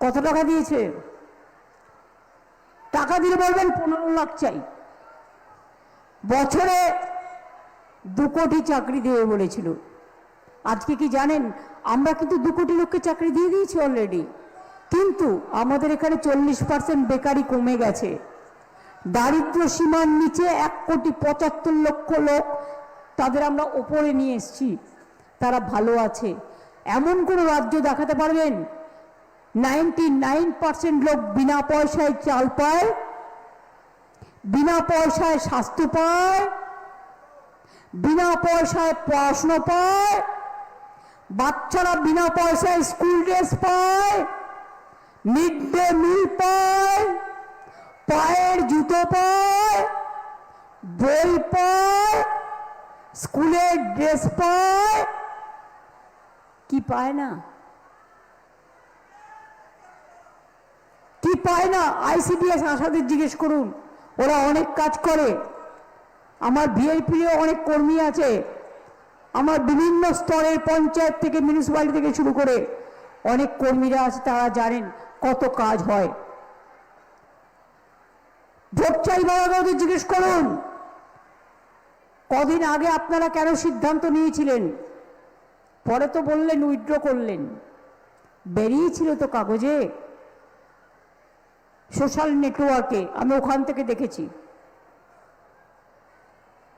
কত টাকা দিয়েছে? টাকা দিলে বলবেন 15 লাখ চাই। বছরে 2 কোটি চাকরি দেবে বলেছিল। আজকে কি জানেন, আমরা কিন্তু 2 কোটি লোককে চাকরি দিয়ে দিয়েছি অলরেডি, কিন্তু আমাদের এখানে 40% বেকারি কমে গেছে। দারিদ্র সীমার নিচে 1,75 লক্ষ লোক, তাদের আমরা ওপরে নিয়ে এসেছি, তারা ভালো আছে। এমন কোন রাজ্য দেখাতে পারবেন 99% লোক বিনা পয়সায় চাল পায়, বিনা পয়সায় স্বাস্থ্য পায়, বিনা পয়সায় পড়াশোনা পায়, বাচ্চারা বিনা পয়সায় স্কুল ড্রেস পায়, মিড ডে মিল পায়, পায়ের জুতো পায়, বই পায়, স্কুলের ড্রেস পায়? কি পায় না? কি পায় না? ICDS আশাদের জিজ্ঞেস করুন, ওরা অনেক কাজ করে। আমার ভিআইপিও অনেক কর্মী আছে, আমার বিভিন্ন স্তরের পঞ্চায়েত থেকে মিউনিসিপ্যালিটি থেকে শুরু করে অনেক কর্মীরা আছে, তারা জানেন কত কাজ হয়। ভোট চাইবার আগে ওদের জিজ্ঞেস করুন, কদিন আগে আপনারা কেন সিদ্ধান্ত নিয়েছিলেন? পরে তো বললেন উইথড্র করলেন, বেরিয়েছিল তো কাগজে, সোশ্যাল নেটওয়ার্কে, আমি ওখান থেকে দেখেছি।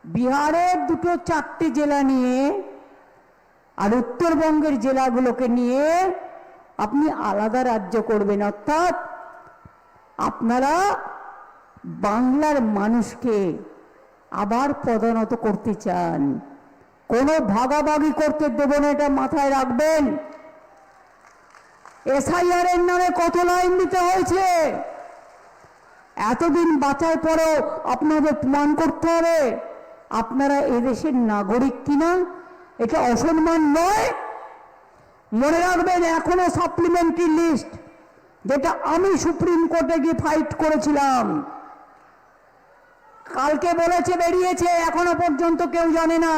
বিহারের 2-4টে জেলা নিয়ে আর উত্তরবঙ্গের জেলাগুলোকে নিয়ে আপনি আলাদা রাজ্য করবেন, অর্থাৎ আপনারা বাংলার মানুষকে আবার পদোন্নত করতে চান। কোনো ভাগাভাগি করতে দেব না, এটা মাথায় রাখবেন। SIR এর নামে কত লাইন দিতে হয়েছে, এতদিন বাঁচার পরেও আপনাদের প্রমাণ করতে হবে আপনারা এদেশের নাগরিক কিনা। এটা অসম্মান নয়। মনে রাখবেন, এখনো সাপ্লিমেন্টারি লিস্ট, যেটা আমি সুপ্রিম কোর্টে গিয়ে ফাইট করেছিলাম, কালকে বলেছে বেরিয়েছে, এখনো পর্যন্ত কেউ জানে না।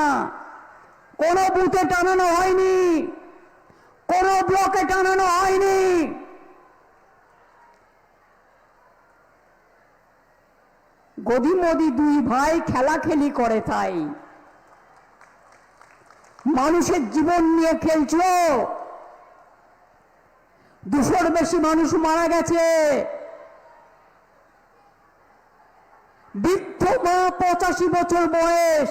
কোনো বুথে টানানো হয়নি, কোনো ব্লকে টানানো হয়নি। গদি মদি দুই ভাই খেলাখেলি করে, তাই মানুষের জীবন নিয়ে খেলছো। 200-র বেশি মানুষ মারা গেছে। বৃদ্ধ মা 85 বছর বয়স,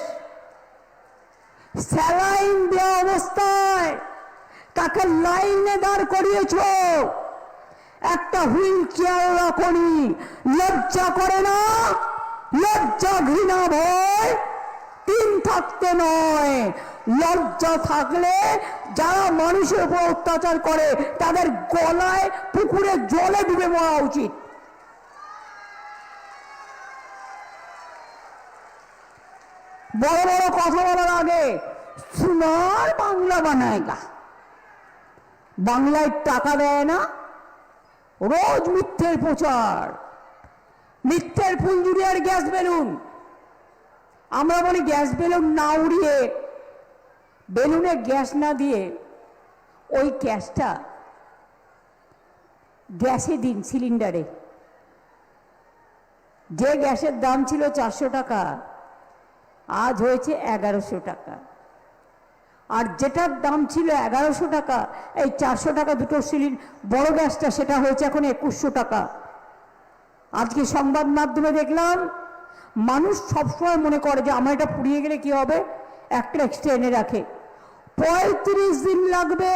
স্যালাইন দেওয়া অবস্থায় তাকে লাইনে দাঁড় করিয়েছ, একটা হুইল চেয়ার রাখনি। লজ্জা করে না? লজ্জা, ঘৃণা, ভয় 3 থাকতে নয়, লজ্জা থাকলে যারা মানুষের উপর অত্যাচার করে তাদের গলায় পুকুরে জলে ডুবে মরা উচিত। বড় বড় কথা বলার আগে সোনার বাংলা বানায়গা, বাংলায় টাকা দেয় না, রোজ মিথ্যের প্রচার, মিথ্যের ফুলঝুরি আর গ্যাস বেলুন। আমরা বলি গ্যাস বেলুন না উড়িয়ে, বেলুনে গ্যাস না দিয়ে ওই গ্যাসটা গ্যাসে দিন, সিলিন্ডারে। যে গ্যাসের দাম ছিল 400 টাকা আজ হয়েছে 1100 টাকা, আর যেটার দাম ছিল 1100 টাকা, এই 400 টাকা দুটো বড় গ্যাসটা, সেটা হয়েছে এখন 2100 টাকা। আজকে সংবাদ মাধ্যমে দেখলাম মানুষ সবসময় মনে করে যে আমার এটা পুড়িয়ে গেলে কি হবে, একটা এক্সট্রা এনে রাখে। 35 দিন লাগবে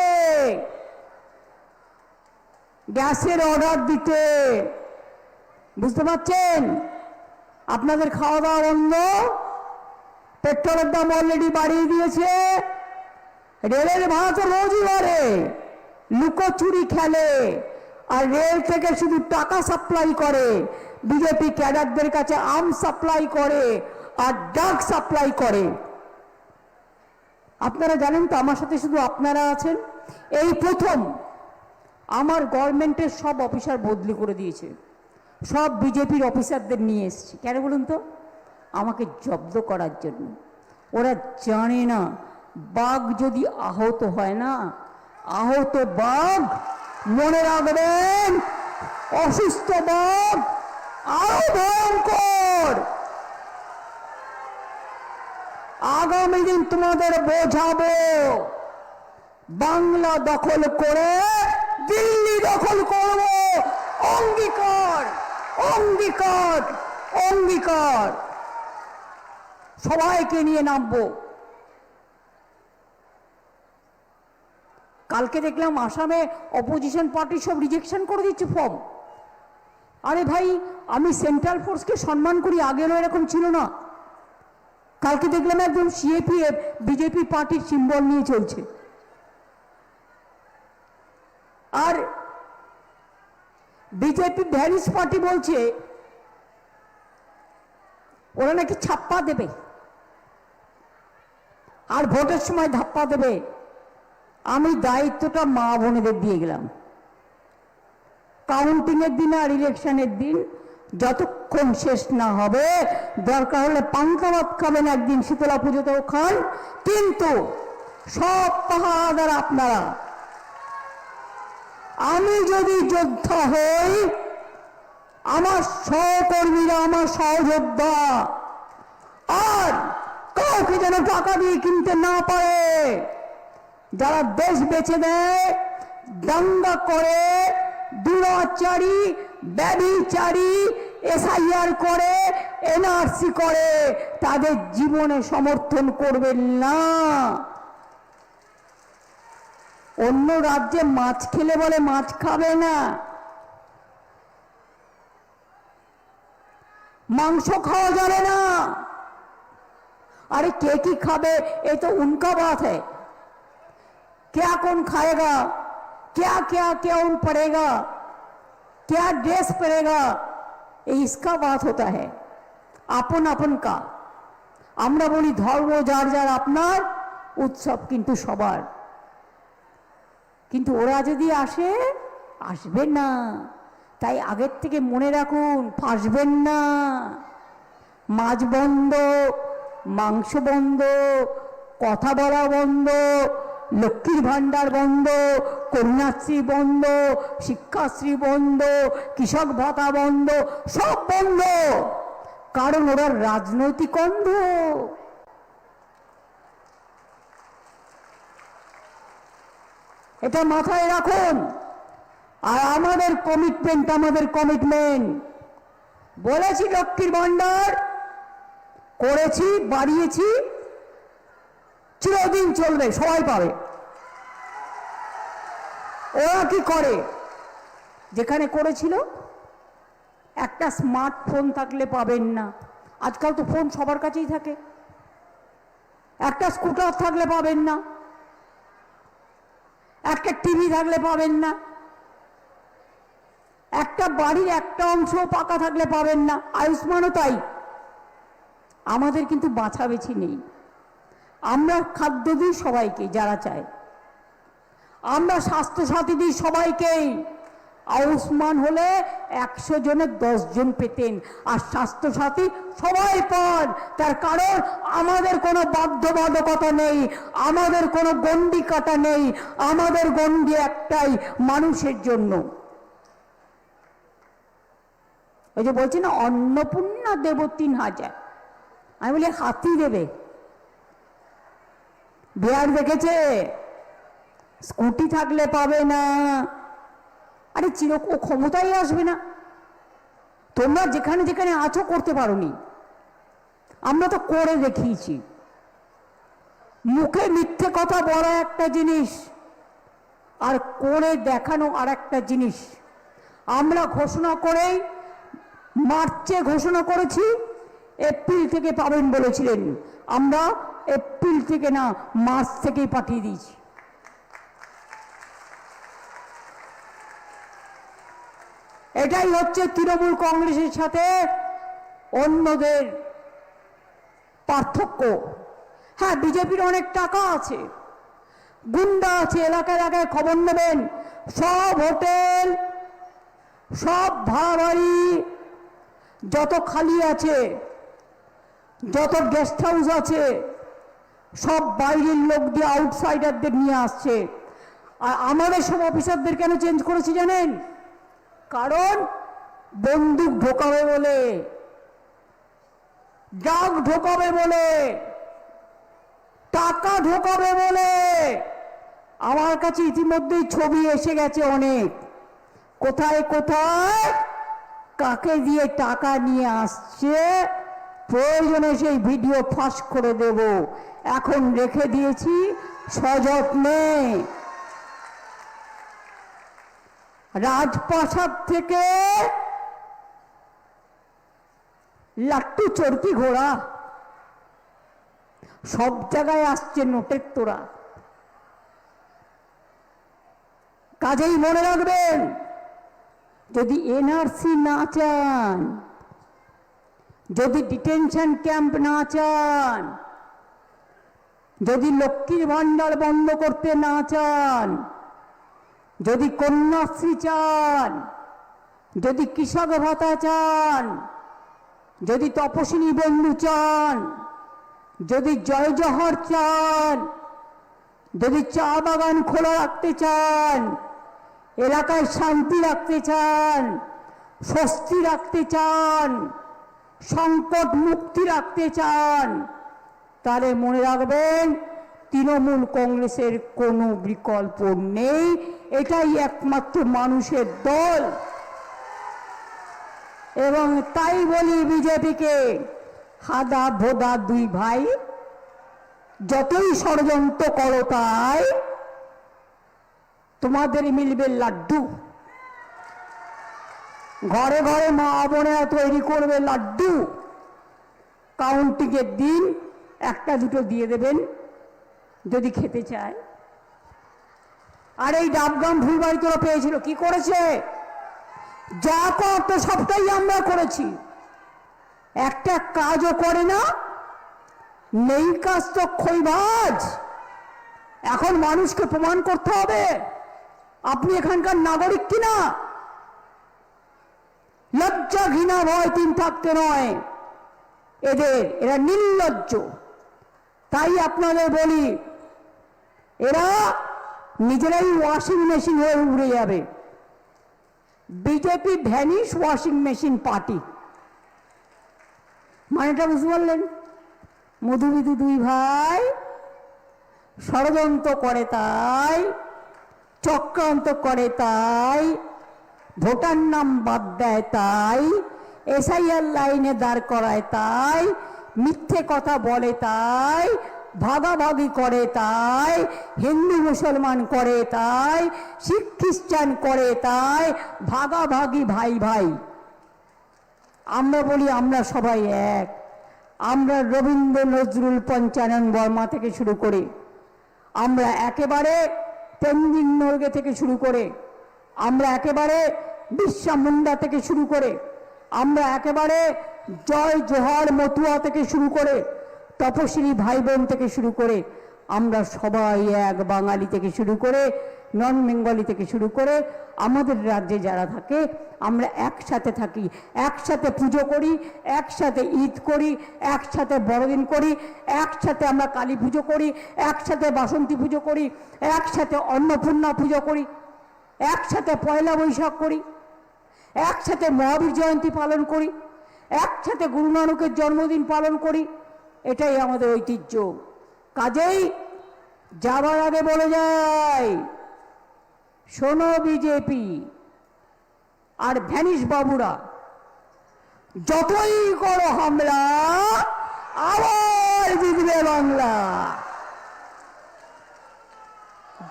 গ্যাসের অর্ডার দিতে, বুঝতে পারছেন? আপনাদের খাওয়া দাওয়া বন্ধ, পেট্রোলের দাম অলরেডি বাড়িয়ে দিয়েছে, রেলের ভাড়া তো রোজই বাড়ে, লুকোচুরি খেলে, আর রেল থেকে শুধু টাকা সাপ্লাই করে, বিজেপি ক্যাডারদের কাছে আম সাপ্লাই করে আর ড্রাগ সাপ্লাই করে। আপনারা জানেন তো, আমার সাথে শুধু আপনারা আছেন, এই প্রথম আমার গভর্নমেন্টের সব অফিসার বদলি করে দিয়েছে, সব বিজেপির অফিসারদের নিয়ে এসেছে। কেন বলুন তো? আমাকে জব্দ করার জন্য। ওরা জানে না বাঘ যদি আহত হয় না, আহত বাঘ মনে রাখবেন, অসুস্থ বাঘ আরো ভয়ঙ্কর। আগামী দিন তোমাদের বোঝাবো, বাংলা দখল করে দিল্লি দখল করব, অঙ্গীকার, অঙ্গীকার, অঙ্গীকার। সবাইকে নিয়ে নামবো। কালকে দেখলাম আসামে অপোজিশন পার্টি সব রিজেকশন করে দিচ্ছে ফর্ম। আরে ভাই, আমি সেন্ট্রাল ফোর্সকে সম্মান করি, আগেও এরকম ছিল না। কালকে দেখলাম একদম সিএপিএফ বিজেপি পার্টির সিম্বল নিয়ে চলছে। আর বিজেপি ভ্যারিস পার্টি বলছে ওরা নাকি ছাপ্পা দেবে আর ভোটের সময় ধাপ্পা দেবে। আমি দায়িত্বটা মা বোনেদের দিয়ে গেলাম। কাউন্টিং এর দিন আর ইলেকশনের দিন যতক্ষণ শেষ না হবে, দরকার হলে পান্তা ভাত খাবেন একদিন, শীতলা পুজোতেও খান, কিন্তু সব পাহাড় আপনারা। আমি যদি যোদ্ধা হই, আমার সহকর্মীরা আমার সহযোদ্ধা, আর কাউকে যেন টাকা দিয়ে কিনতে না পারে। যারা দেশ বেচে দেয়, দাঙ্গা করে, দুরাচারী, ব্যভিচারী, এসআইআর করে, এনআরসি করে, তাদের জীবনে সমর্থন করবেন না। অন্য রাজ্যে মাছ খেলে বলে মাছ খাবে না, মাংস খাওয়া যাবে না। अरे के की खाबे ये तो उनका बात है, क्या कौन खाएगा, क्या क्या क्या उन पड़ेगा, क्या ड्रेस पड़ेगा, ये इसका बात होता है। अपन अपन का আমরা বলি ধর্ম যার যার আপনার, উৎসব কিন্তু সবার। কিন্তু ওরা যদি আসে, আসবে না। তাই আগের থেকে মনে রাখুন, ফাঁসবেন না। মাছ বন্ধ, মাংস বন্ধ, কথা বলা বন্ধ, লক্ষ্মীর ভান্ডার বন্ধ, কন্যাশ্রী বন্ধ, শিক্ষাশ্রী বন্ধ, কৃষক ভাতা বন্ধ, সব বন্ধ। কারণ ওরা রাজনৈতিক অন্ধ। এটা মাথায় রাখুন। আর আমাদের কমিটমেন্ট বলেছি, লক্ষ্মীর ভান্ডার করেছি, বাড়িয়েছি, চিরদিন চলবে, সবাই পাবে। ওরা কি করে, যেখানে করেছিল একটা স্মার্টফোন থাকলে পাবেন না। আজকাল তো ফোন সবার কাছেই থাকে। একটা স্কুটার থাকলে পাবেন না। একটা টিভি থাকলে পাবেন না, একটা বাড়ির একটা অংশ পাকা থাকলে পাবেন না, আয়ুষ্মানও তাই। আমাদের কিন্তু বাছাবেছি নেই। আমরা খাদ্য দিই সবাইকে যারা চায়, আমরা স্বাস্থ্যসাথী দিই সবাইকেই। আয়ুষ্মান হলে 100 জনের 10 জন পেতেন, আর স্বাস্থ্যসাথী সবাই পান। তার কারণ আমাদের কোনো বাধ্যবাধকতা নেই, আমাদের কোনো গণ্ডি কাটা নেই, আমাদের গণ্ডি একটাই, মানুষের জন্য। ওই যে বলছি না, অন্নপূর্ণা দেব 3000, আমি বলি হাতি দেবে। বিহার দেখেছে, স্কুটি থাকলে পাবে না। আরে ও ক্ষমতাই আসবে না। তোমরা যেখানে যেখানে আছো করতে পারোনি, আমরা তো করে দেখিয়েছি। মুখে মিথ্যে কথা বলা একটা জিনিস, আর করে দেখানো আর একটা জিনিস। আমরা ঘোষণা করেই মার্চে ঘোষণা করেছি, এপ্রিল থেকে পাবেন বলেছিলেন, আমরা এপ্রিল থেকে না মার্চ থেকেই পাঠিয়ে দিয়েছি। এটাই হচ্ছে তৃণমূল কংগ্রেসের সাথে অন্যদের পার্থক্য। হ্যাঁ, বিজেপির অনেক টাকা আছে, গুন্ডা আছে, এলাকায় এলাকায় খবর নেবেন। সব হোটেল, সব ভাড়া বাড়ি যত খালি আছে, যত গেস্ট হাউস আছে, সব বাইরের লোক দিয়ে, আউটসাইডারদের নিয়ে আসছে। আর আমাদের সব অফিসারদের কেন চেঞ্জ করেছি জানেন? কারণ বন্দুক ঢোকাবে বলে, ড্রাগ ঢোকাবে বলে, টাকা ঢোকাবে বলে। আমার কাছে ইতিমধ্যেই ছবি এসে গেছে অনেক, কোথায় কোথায় কাকে দিয়ে টাকা নিয়ে আসছে। প্রয়োজনে সেই ভিডিও ফাঁস করে দেব, এখন রেখে দিয়েছি সযত্নে। রাজপ্রাসাদ থেকে লাট্টু চরকি ঘোড়া সব জায়গায় আসছে নোটের তোরা। কাজেই মনে রাখবেন, যদি এনআরসি না চান, যদি ডিটেনশন ক্যাম্প না চান, যদি লক্ষ্মীর ভান্ডার বন্ধ করতে না চান, যদি কন্যাশ্রী চান, যদি কৃষক ভাতা চান, যদি তপশিলি বন্ধু চান, যদি জয় জহর চান, যদি চা বাগান খোলা রাখতে চান, এলাকায় শান্তি রাখতে চান, স্বস্তি রাখতে চান, সংকট মুক্তি রাখতে চান, তাহলে মনে রাখবেন তৃণমূল কংগ্রেসের কোনো বিকল্প নেই। এটাই একমাত্র মানুষের দল। এবং তাই বলি বিজেপিকে, হাদা ভোদা দুই ভাই, যতই ষড়যন্ত্র করো তাই তোমাদের মিলবে লাড্ডু। ঘরে ঘরে মা বোনেরা তৈরি করবে লাড্ডু, কাউন্টিংয়ের দিন একটা দুটো দিয়ে দেবেন যদি খেতে চায়। আর এই ডাবগ্রাম ফুলবাড়ি তোরা পেয়েছিল, কি করেছে? যা করতো সবটাই আমরা করেছি, একটা কাজও করে না। নেই কাজ তো খৈবাজ। এখন মানুষকে প্রমাণ করতে হবে আপনি এখানকার নাগরিক কিনা। লজ্জা ঘৃণা ভয় তিন থাকতে নয় এদের, এরা নির্লজ্জ। তাই আপনাদের বলি, এরা নিজেরাই ওয়াশিং মেশিন হয়ে উড়ে যাবে। BJP vanish washing machine party, মানেটা বুঝতে পারলেন? মধুবিধু দুই ভাই ষড়যন্ত্র করে তাই, চক্রান্ত করে তাই, ভোটার নাম বাদ দেয় তাই, এসআইআর লাইনে দাঁড় করায় তাই, মিথ্যে কথা বলে তাই, ভাগাভাগি করে তাই, হিন্দু মুসলমান করে তাই, শিখ খ্রিস্টান করে তাই, ভাগাভাগি ভাই ভাই। আমরা বলি আমরা সবাই এক। আমরা রবীন্দ্র নজরুল পঞ্চানন বর্মা থেকে শুরু করে আমরা একেবারে তেনজিং নোরগে থেকে শুরু করে, আমরা একেবারে বিরসা মুন্ডা থেকে শুরু করে, আমরা একেবারে জয় জোহার মতুয়া থেকে শুরু করে, তপশিলি ভাই বোন থেকে শুরু করে, আমরা সবাই এক, বাঙালি থেকে শুরু করে নন বেঙ্গলি থেকে শুরু করে আমাদের রাজ্যে যারা থাকে আমরা একসাথে থাকি, একসাথে পুজো করি, একসাথে ঈদ করি, একসাথে বড়দিন করি, একসাথে আমরা কালী পুজো করি, একসাথে বাসন্তী পুজো করি, একসাথে অন্নপূর্ণা পুজো করি, একসাথে পয়লা বৈশাখ করি, একসাথে মহাবীর জয়ন্তী পালন করি, একসাথে গুরু নানকের জন্মদিন পালন করি। এটাই আমাদের ঐতিহ্য। কাজেই যাবার আগে বলে যাই, শোনো বিজেপি আর ভ্যানিশ বাবুরা, যতই করো হামলা আবার জিতবে বাংলা।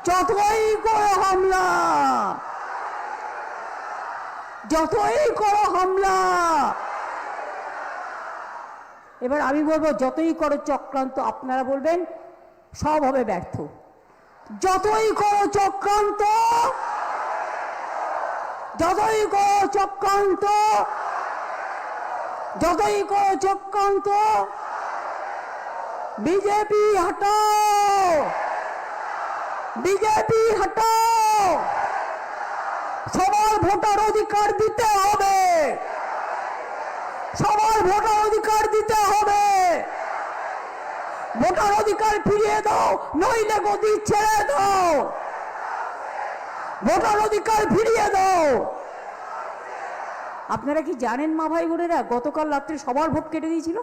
যতই করো হামলা, যতই করো হামলা। এবার আমি বলবো, যতই করো চক্রান্ত, আপনারা বলবেন সব হবে ব্যর্থ। যতই করো চক্রান্ত, যতই করো চক্রান্ত, যতই করো চক্রান্ত, বিজেপি হটাও, বিজেপি হটাও। সবার ভোটার অধিকার দিতে হবে, সবার ভোটার অধিকার দিতে হবে। ভোটার অধিকার ফিরিয়ে দাও, নইলে গদি ছেড়ে দাও। ভোটার অধিকার ফিরিয়ে দাও। আপনারা কি জানেন মা ভাই বোনেরা, গতকাল রাত্রে সবার ভোট কেটে দিয়েছিল,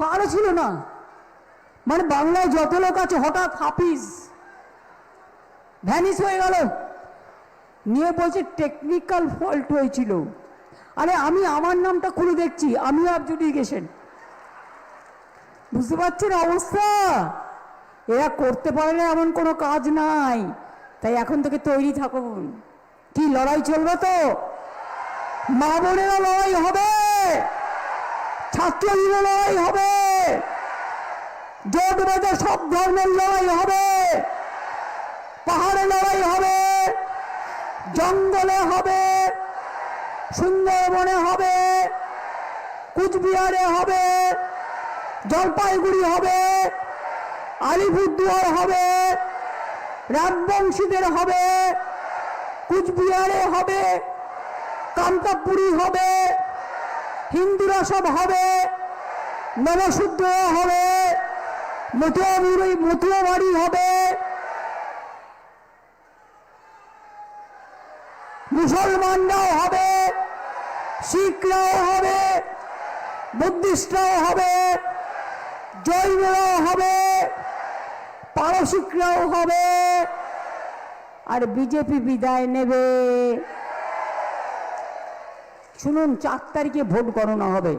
কারো ছিল না। মানে বাংলায় যত লোক আছে হঠাৎ হাফিজ ভ্যানিশ হয়ে গেল, নিয়ে বলছে টেকনিক্যাল ফল্ট হয়েছিল। আরে আমি আমার নামটা খুলে দেখছি, আমিও অ্যাডজুডিকেশন। বুঝতে পারছেন অবস্থা? এরা করতে পারে না এমন কোনো কাজ নাই। তাই এখন থেকে তৈরি থাকুন। কি লড়াই চলবে তো? মা বোনেরা লড়াই হবে, ছাত্রলীগের লড়াই হবে, জোট বেঁধে সব ধর্মের লড়াই হবে, পাহাড়ে লড়াই হবে, জঙ্গলে হবে, সুন্দরবনে হবে, কুচবিহারে হবে, জলপাইগুড়ি হবে, আলিপুরদুয়ার হবে, রাজবংশীদের হবে, কুচবিহারে হবে, কামতাপুরি হবে, হিন্দুরা সব হবে, নবশুদ্ধ হবে, মতুয়া বাড়ি হবে, মুসলমানরাও হবে, শিখরাও হবে, বুদ্ধিস্টরাও হবে, জৈনরাও হবে, পারসিকরাও হবে, আর বিজেপি বিদায় নেবে। শুনুন, 4 তারিখে ভোট গণনা হবে।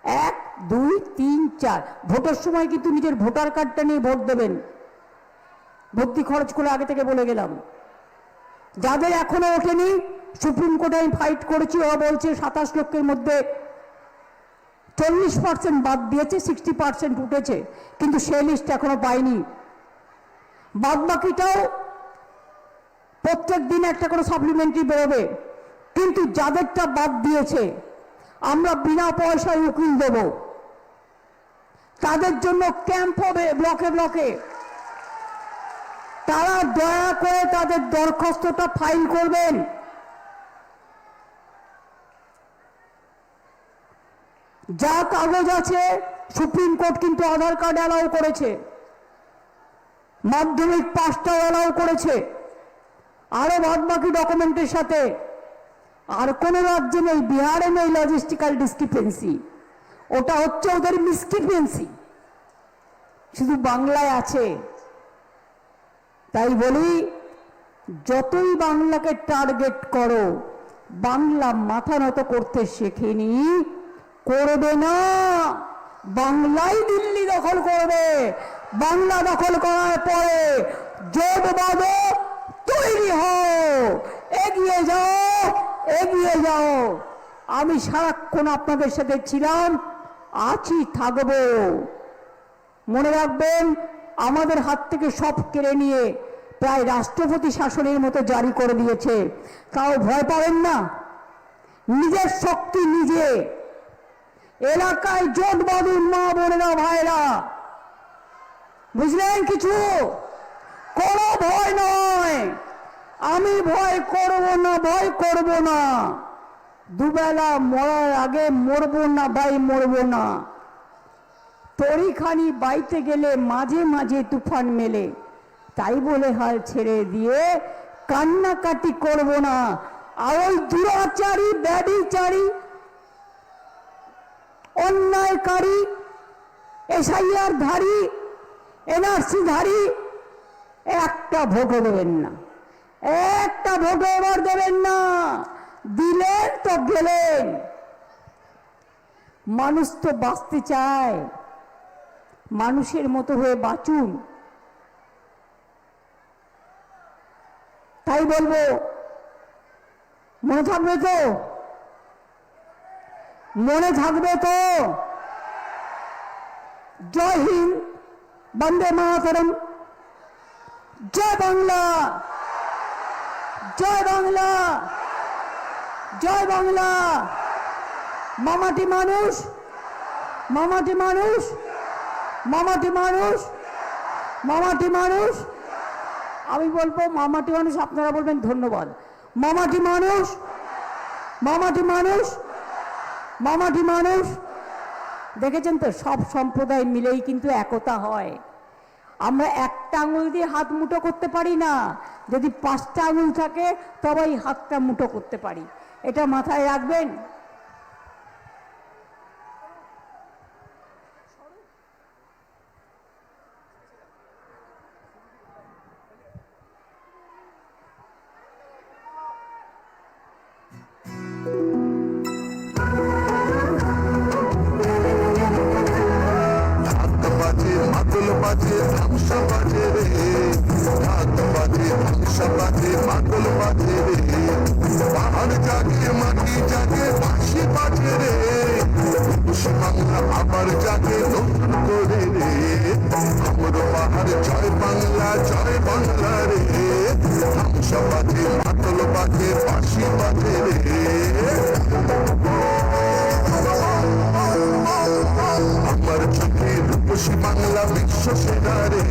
1, 2, 3, 4 ভোটের সময় কিন্তু নিজের ভোটার কার্ডটা নিয়ে ভোট দেবেন। ভর্তি খরচ করে আগে থেকে বলে গেলাম। যাদের এখনো ওঠেনি, সুপ্রিম কোর্টে আমি ফাইট করেছি, ওরা বলছে 27 লক্ষের মধ্যে 40% বাদ দিয়েছে, 60% উঠেছে, কিন্তু সেই লিস্ট এখনো পাইনি। বাদ বাকিটাও প্রত্যেক দিন একটা করে সাপ্লিমেন্টারি বেরোবে। কিন্তু যাদেরটা বাদ দিয়েছে আমরা বিনা পয়সায় উকিল দেব, তাদের জন্য ক্যাম্প হবে ব্লকে ব্লকে। তারা দয়া করে তাদের দরখাস্তটা ফাইল করবেন। যা কাগজ আছে, সুপ্রিম কোর্ট কিন্তু আধার কার্ড অ্যালাউ করেছে, মাধ্যমিক পাসটাও অ্যালাউ করেছে, আরো বাদ বাকি ডকুমেন্টের সাথে। আর কোন রাজ্যে নেই, বিহারে নেই লজিস্টিক্যাল ডিসক্রিপেন্সি, ওটা হচ্ছে ওদের মিসক্রিপেন্সি, শুধু বাংলায় আছে। তাই বলি, যতই বাংলাকে টার্গেট করো, বাংলা মাথা নত করতে শেখেনি, করবে না। বাংলাই দিল্লি দখল করবে। বাংলা দখল করার পরে জোট বাঁধো, তৈরি হও, এগিয়ে যাও, এগিয়ে যাও। আমি সারাক্ষণ আপনাদের সাথে ছিলাম, আছি, থাকবো। মনে রাখবেন, আমাদের হাত থেকে সব কেড়ে নিয়ে প্রায় রাষ্ট্রপতি শাসনের মতো জারি করে দিয়েছে, তাও ভয় পাবেন না। নিজের শক্তি নিজে, এলাকায় জোট বাঁধুন মা বোনেরা ভাইরা, বুঝলেন? কিছু কোনো ভয় নয়, আমি ভয় করব না, ভয় করব না। দুবেলা মরার আগে মরবো না ভাই, মরবো না। তরিখানি বাইতে গেলে মাঝে মাঝে তুফান মেলে, তাই বলে হাল ছেড়ে দিয়ে কান্নাকাটি করব না। আর ওই দুরাচারী, ব্যভিচারী, অন্যায়কারী, এসআইআর ধারী, এনআরসি ধারী একটা ভোটও দেবেন না, একটা ভোটও এবার দেবেন না। দিলেন তো গেলেন। মানুষ তো বাঁচতে চায়, মানুষের মতো হয়ে বাঁচুন। তাই বলবো, মনে থাকবে তো? মনে থাকবে তো? জয় হিন্দ, বন্দে মাতরম, জয় বাংলা, জয় বাংলা, জয় বাংলা। মামাটি মানুষ, মামাটি মানুষ, মামাটি মানুষ, মামাটি মানুষ। আমি বলবো মামাটি মানুষ, আপনারা বলবেন ধন্যবাদ। মামাটি মানুষ, মামাটি মানুষ, মামাটি মানুষ। দেখেছেন তো, সব সম্প্রদায় মিলেই কিন্তু একতা হয়। আমরা একটা আঙুল দিয়ে হাত মুঠো করতে পারি না, যদি 5টা আঙুল থাকে তবেই হাতটা মুঠো করতে পারি। এটা মাথায় রাখবেন। মাদল বাজে ধ্বংস বাজে রে, ঢাক বাজে ধ্বংস বাজে, মাদল বাজে রে, পাহাড় জাগে মাটি জাগে বাঁশি বাজে রে, বাংলা আবার জাগে নতুন করে রে, আমার পাহাড় জয় বাংলা, জয় বাংলা রে, ধ্বংস বাজে মাদল বাজে বাঁশি বাজে রে। আমার চোখে রূপসী বাংলা বিশ্ব সেরা রে,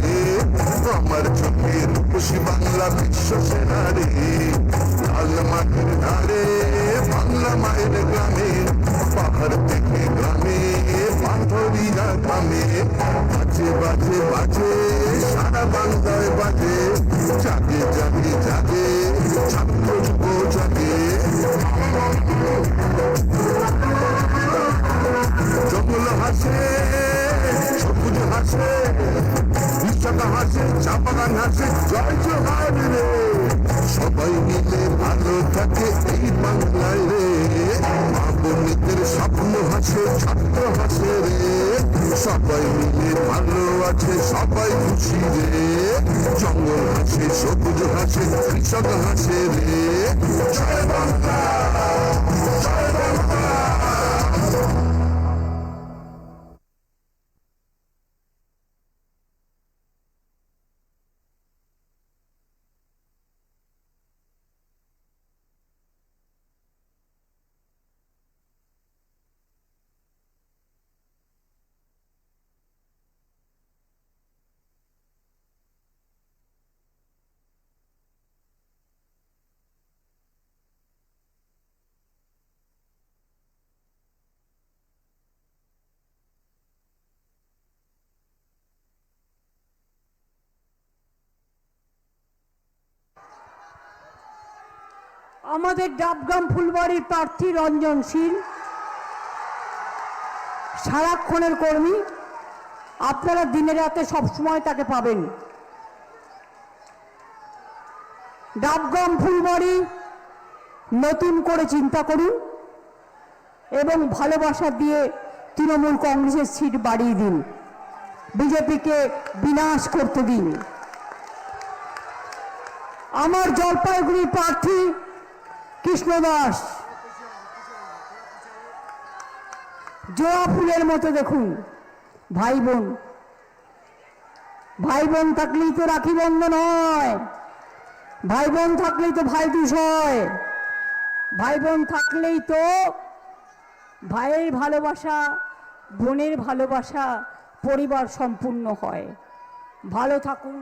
আমার চোখে রূপসী বাংলা বিশ্ব সেরা রে, লাল মাটির ধারে বাংলা মায়ের গ্রামে, পাহাড় থেকে গ্রামে পাথরিয়া গ্রামে, বাজে বাজে বাজে সারা বাংলায় বাজে, জাগে জাগে জাগে ছাত্র যুব জাগে। জঙ্গল হাসে, সবুজ হাসে, কৃষক হাসে, চা বাগান হাসে, জয় জোহার রে, সবাই মিলে ভালো থাকে এই বাংলায় রে, মা বোনেদের স্বপ্ন হাসে, ছাত্র হাসে রে, সবাই মিলে ভালো আছে, সবাই খুশি রে, জঙ্গল হাসে, সবুজ হাসে, কৃষক হাসে রে, জয় বাংলা, জয় বাংলা। আমাদের ডাবগ্রাম ফুলবাড়ির প্রার্থী রঞ্জন শীল সারাক্ষণের কর্মী, আপনারা দিনে রাতে সবসময় তাকে পাবেন। ডাবগ্রাম ফুলবাড়ি নতুন করে চিন্তা করুন এবং ভালোবাসা দিয়ে তৃণমূল কংগ্রেসের সিট বাড়িয়ে দিন, বিজেপিকে বিনাশ করতে দিন। আমার জলপাইগুড়ির প্রার্থী কৃষ্ণ দাস, জোড়া ফুলের মতো দেখুন ভাই বোন, ভাই বোন থাকলেই তো রাখি বন্ধন হয়, ভাই বোন থাকলেই তো ভাই দুষ হয়, ভাই বোন থাকলেই তো ভাইয়ের ভালোবাসা, বোনের ভালোবাসা, পরিবার সম্পূর্ণ হয়। ভালো থাকুন,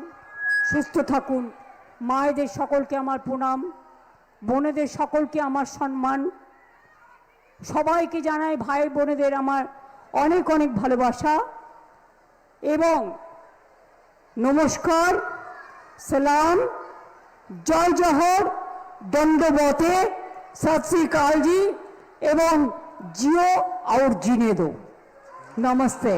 সুস্থ থাকুন। মায়েদের সকলকে আমার প্রণাম, বোনেদের সকলকে আমার সম্মান, সবাইকে জানাই ভাই বোনেদের আমার অনেক অনেক ভালোবাসা এবং নমস্কার, সালাম, জয় জহর, দণ্ডবতে, सत श्री अकाल जी एवं जियो और जीने दो। नमस्ते।